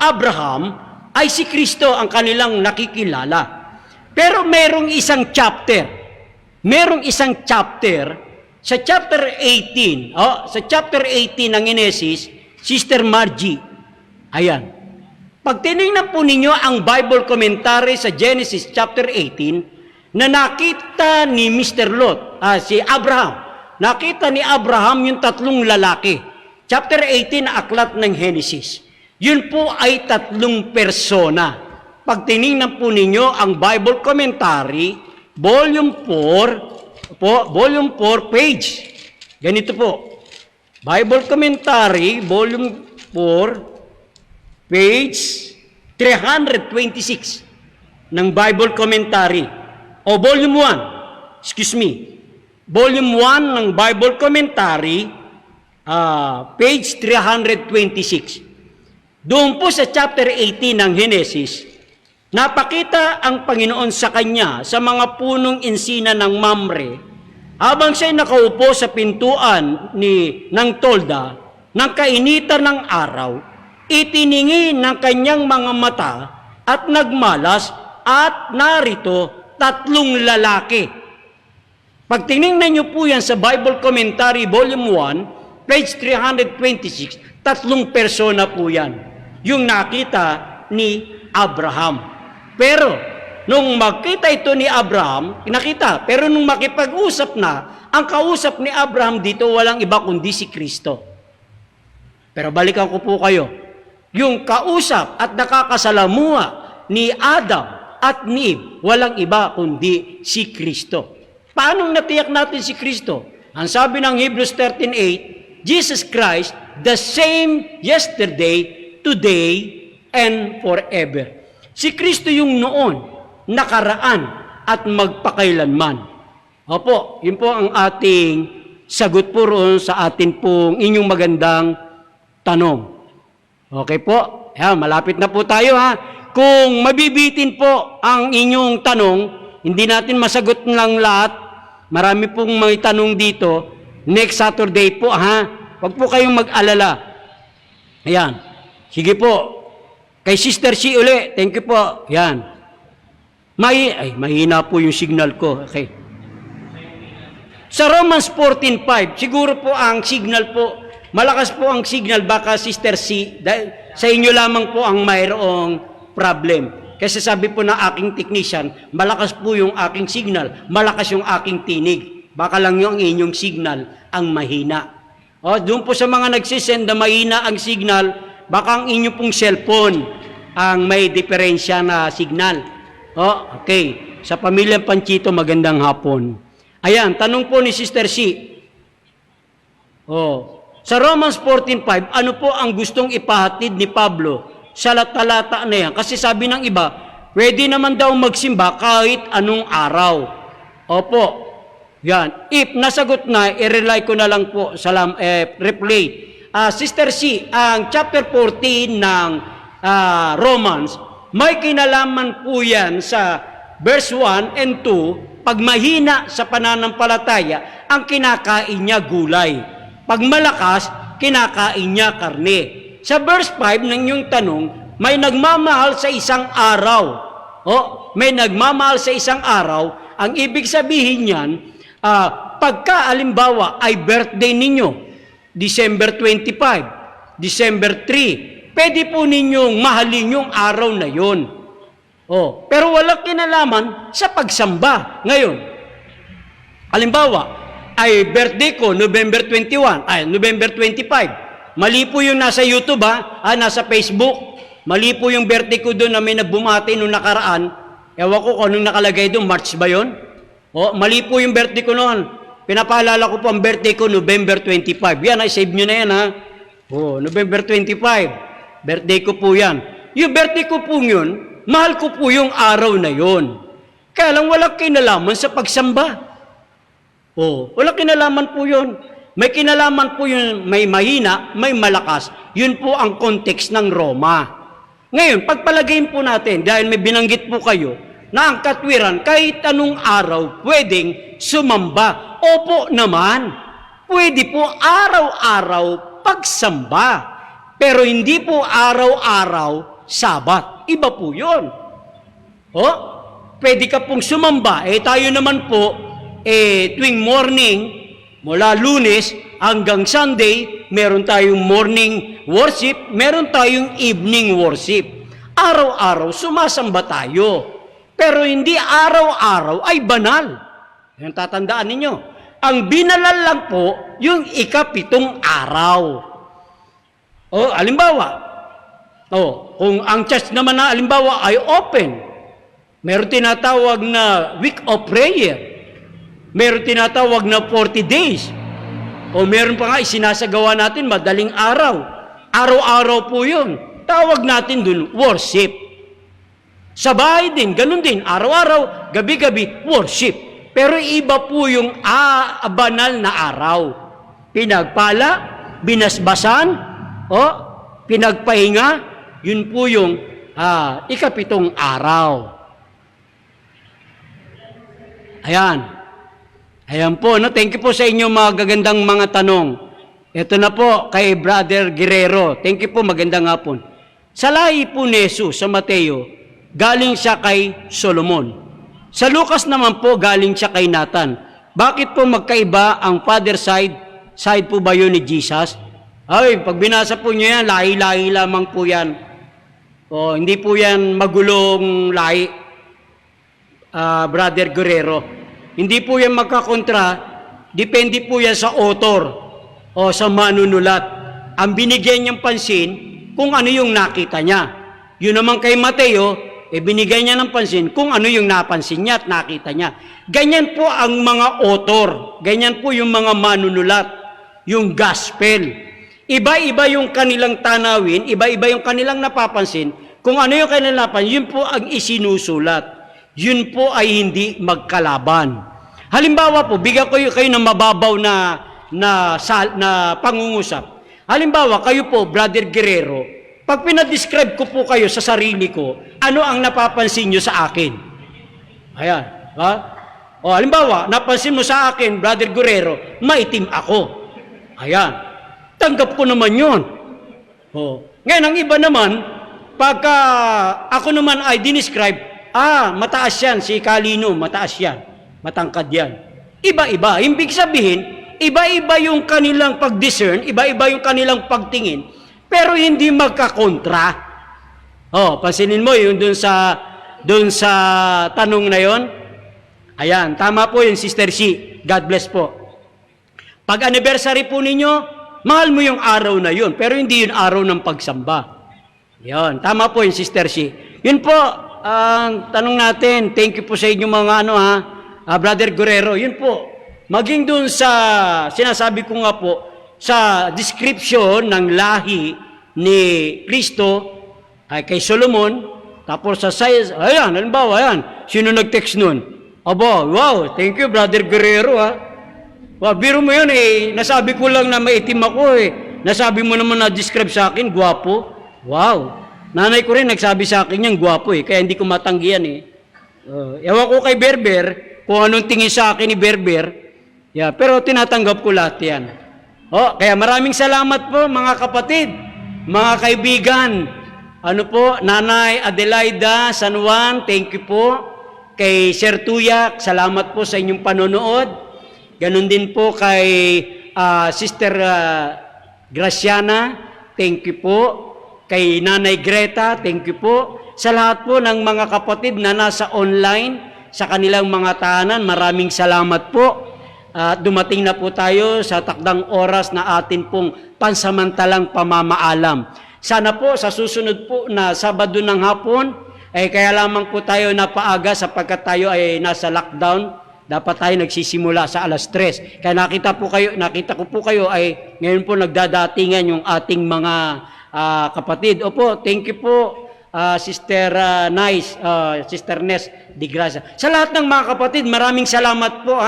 S5: Abraham, ay si Kristo ang kanilang nakikilala. Pero merong isang chapter sa chapter 18, sa chapter 18 ng Genesis, Sister Margie, ayan. Pag tinignan po ninyo ang Bible commentary sa Genesis chapter 18, na nakita ni Mr. Lot, si Abraham, nakita ni Abraham yung 3 lalaki. Chapter 18 na aklat ng Genesis. Yun po ay 3 persona. Pag tinignan po ninyo ang Bible commentary, volume 4, page. Ganito po. Bible commentary, volume 4, page 326. ng Bible Commentary o Volume 1, Volume 1 ng Bible Commentary, page 326. Doon po sa chapter 18 ng Genesis, napakita ang Panginoon sa kanya sa mga punong insina ng Mamre habang siya'y nakaupo sa pintuan ng tolda ng kainitan ng araw, itiningin ng kanyang mga mata at nagmalas at narito 3 lalaki. Pag tinignan niyo po yan sa Bible Commentary Volume 1, page 326, 3 persona po yan. Yung nakita ni Abraham. Pero, nung makita ito ni Abraham, nakita, pero nung makipag-usap na, ang kausap ni Abraham dito walang iba kundi si Kristo. Pero balikan ko po kayo. Yung kausap at nakakasalamuha ni Adam at ni Eve, walang iba kundi si Kristo. Paano natiyak natin si Kristo? Ang sabi ng Hebrews 13:8, Jesus Christ, the same yesterday, today, and forever. Si Kristo yung noon, nakaraan, at magpakailanman. Opo, yun po ang ating sagot po roon sa atin pong inyong magandang tanong. Okay po? Yan, malapit na po tayo ha. Kung mabibitin po ang inyong tanong, hindi natin masagot lang lahat. Marami pong mga tanong dito. Next Saturday po ha. Huwag po kayong mag-alala. Ayan. Sige po. Kay Sister C uli. Thank you po. Yan. Mahina po yung signal ko. Okay. Sa Romans 14:5, siguro po ang signal po, malakas po ang signal, baka Sister C, dahil sa inyo lamang po ang mayroong problem. Kasi sabi po ng aking technician, malakas po yung aking signal, malakas yung aking tinig. Baka lang yung inyong signal ang mahina. O, doon po sa mga nagsisend na mahina ang signal, baka ang inyo pong cellphone ang may diferensya na signal. O, okay. Sa pamilyang Panchito, magandang hapon. Ayan, tanong po ni Sister C. Sa Romans 14:5, ano po ang gustong ipahatid ni Pablo sa talata na yan? Kasi sabi ng iba, pwede naman daw magsimba kahit anong araw. Opo, yan. If nasagot na, i-rely ko na lang po sa replay. Sister C, ang chapter 14 ng Romans, may kinalaman po yan sa verse 1 and 2, pag mahina sa pananampalataya, ang kinakain niya gulay. Pag malakas, kinakain niya karne. Sa verse 5 ng inyong tanong, may nagmamahal sa isang araw. May nagmamahal sa isang araw. Ang ibig sabihin niyan, pagka alimbawa ay birthday ninyo, December 25, December 3, pwede po ninyong mahalin yung araw na yon. Pero walang kinalaman sa pagsamba. Ngayon, halimbawa, ay birthday ko November 21, November 25. Mali po yung nasa YouTube nasa Facebook. Mali po yung birthday ko doon na may nagbumati nung nakaraan. Ewan ko kung anong nakalagay doon, March ba yun? Mali po yung birthday ko noon. Pinapaalala ko po ang birthday ko November 25. Yan, save nyo na yan November 25. Birthday ko po yan. Yung birthday ko po yun, mahal ko po yung araw na yon. Kaya lang walang kinalaman sa pagsamba. Walang kinalaman po yun. May kinalaman po yun, may mahina, may malakas. Yun po ang context ng Roma. Ngayon, pagpalagayin po natin, dahil may binanggit po kayo, na ang katwiran, kahit anong araw, pwedeng sumamba. Opo naman. Pwede po araw-araw pagsamba. Pero hindi po araw-araw Sabat. Iba po yun. Pwede ka pong sumamba. Tayo naman po, tuwing morning, mula Lunes hanggang Sunday, meron tayong morning worship, meron tayong evening worship. Araw-araw, sumasamba tayo. Pero hindi araw-araw ay banal. Yan tatandaan ninyo. Ang binalal lang po, yung ika-7 araw. Halimbawa, kung ang church naman na alimbawa ay open, meron tinatawag na week of prayer, meron tinatawag na 40 days, meron pa nga isinasagawa natin madaling araw. Araw-araw po yun. Tawag natin dun worship. Sa bahay din, ganun din, araw-araw, gabi-gabi, worship. Pero iba po yung banal na araw. Pinagpala, binasbasan, o pinagpahinga, yun po yung ikapitong araw. Ayan. Ayan po, no? Thank you po sa inyo mga gagandang mga tanong. Ito na po kay Brother Guerrero. Thank you po, magandang hapon. Sa lahi po ni Jesus sa Mateo, galing siya kay Solomon. Sa Lucas naman po, galing siya kay Nathan. Bakit po magkaiba ang father side? Side po ba yun ni Jesus? Ay, pag binasa po niyo yan, lahi-lahi lamang po yan. O, hindi po yan magulong lahi, Brother Guerrero. Hindi po yan magkakontra, depende po yan sa author o sa manunulat. Ang binigyan niyang pansin, kung ano yung nakita niya. Yun naman kay Mateo, binigay niya ng pansin kung ano yung napansin niya at nakita niya. Ganyan po ang mga author, ganyan po yung mga manunulat, yung gospel. Iba-iba yung kanilang tanawin, iba-iba yung kanilang napapansin. Kung ano yung kanilang napansin, yun po ang isinusulat. Yun po ay hindi magkalaban. Halimbawa po, bigyan ko kayo ng mababaw na pangungusap. Halimbawa, kayo po, Brother Guerrero, pag pinadescribe ko po kayo sa sarili ko, ano ang napapansin nyo sa akin? Ayan. Ha? O, halimbawa, napansin mo sa akin, Brother Guerrero, maitim ako. Ayan. Tanggap ko naman yun. O. Ngayon, ang iba naman, pagka ako naman ay dinescribe, mataas yan, si Kalino, mataas yan, matangkad yan. Iba-iba. Ibig sabihin, iba-iba yung kanilang pag-discern, iba-iba yung kanilang pagtingin, pero hindi magkakontra. Pansinin mo yung dun sa tanong na yon. Ayan, tama po yung Sister C. God bless po. Pag anniversary po ninyo, mahal mo yung araw na yun, pero hindi yung araw ng pagsamba. Yan, tama po yung Sister C. Yun po, ang tanong natin. Thank you po sa inyo mga Brother Guerrero. Yun po, maging dun sa, sinasabi ko nga po, sa description ng lahi ni Kristo ay kay Solomon, tapos sa size, ayan, halimbawa, ayan, sino nag-text nun? Aba, wow, thank you, Brother Guerrero, ha? Wow, biro mo yun, nasabi ko lang na maitim ako, nasabi mo naman na-describe sa akin, gwapo. Wow, nanay ko rin nagsabi sa akin yan, gwapo, kaya hindi ko matanggihan, ewan ko kay Berber, kung anong tingin sa akin ni Berber, pero tinatanggap ko lahat yan. Kaya maraming salamat po mga kapatid, mga kaibigan. Ano po, Nanay Adelaida San Juan, thank you po. Kay Sir Tuyak, salamat po sa inyong panonood. Ganon din po kay Sister Graciana, thank you po. Kay Nanay Greta, thank you po. Sa lahat po ng mga kapatid na nasa online, sa kanilang mga tahanan, maraming salamat po. Dumating na po tayo sa takdang oras na atin pong pansamantalang pamamaalam. Sana po sa susunod po na Sabado ng hapon, kaya lamang po tayo napaaga sapagkat tayo ay nasa lockdown. Dapat tayo nagsisimula sa 3:00. Kaya nakita ko po kayo ay ngayon po nagdadatingan yung ating mga kapatid. Opo, thank you po. Sister Sister Nes Di Gracia. Sa lahat ng mga kapatid, maraming salamat po.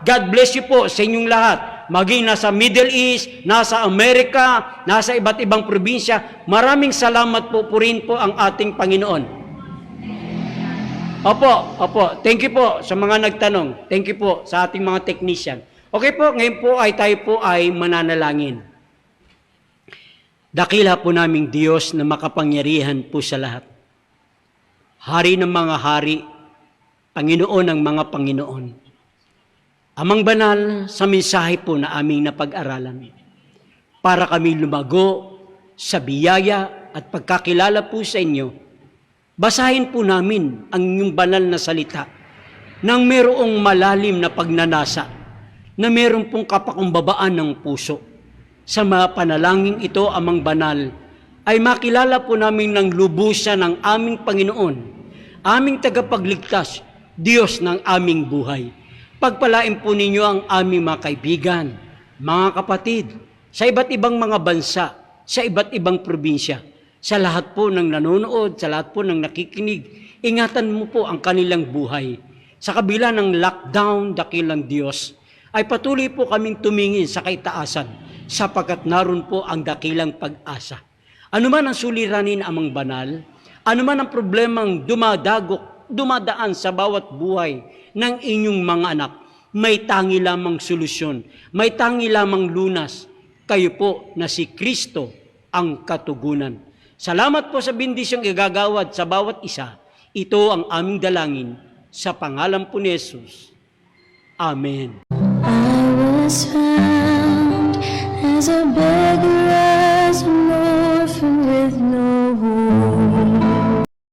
S5: God bless you po sa inyong lahat. Maging nasa Middle East, nasa Amerika, nasa iba't ibang probinsya, maraming salamat po rin po ang ating Panginoon. Opo. Thank you po sa mga nagtanong. Thank you po sa ating mga technician. Okay po, ngayon po tayo po ay mananalangin. Dakila po naming Diyos na makapangyarihan po sa lahat. Hari ng mga hari, Panginoon ng mga Panginoon. Amang banal sa mensahe po na aming napag-aralan. Para kami lumago sa biyaya at pagkakilala po sa inyo, basahin po namin ang inyong banal na salita nang merong malalim na pagnanasa, na meron pong kapakumbabaan ng puso. Sa mga panalangin ito, amang banal, ay makilala po namin ng lubusan ng aming Panginoon, aming tagapagligtas, Diyos ng aming buhay. Pagpalain po ninyo ang aming mga kaibigan, mga kapatid, sa iba't ibang mga bansa, sa iba't ibang probinsya. Sa lahat po ng nanonood, sa lahat po ng nakikinig, ingatan mo po ang kanilang buhay. Sa kabila ng lockdown, dakilang Diyos, ay patuloy po kaming tumingin sa kaitaasan sapagkat naroon po ang dakilang pag-asa. Ano man ang suliranin amang banal, ano man ang problemang dumadaan sa bawat buhay ng inyong mga anak, may tangi lamang solusyon, may tangi lamang lunas. Kayo po na si Kristo ang katugunan. Salamat po sa bendisyong igagawad sa bawat isa. Ito ang aming dalangin sa pangalan po ni Jesus. Amen.
S6: I was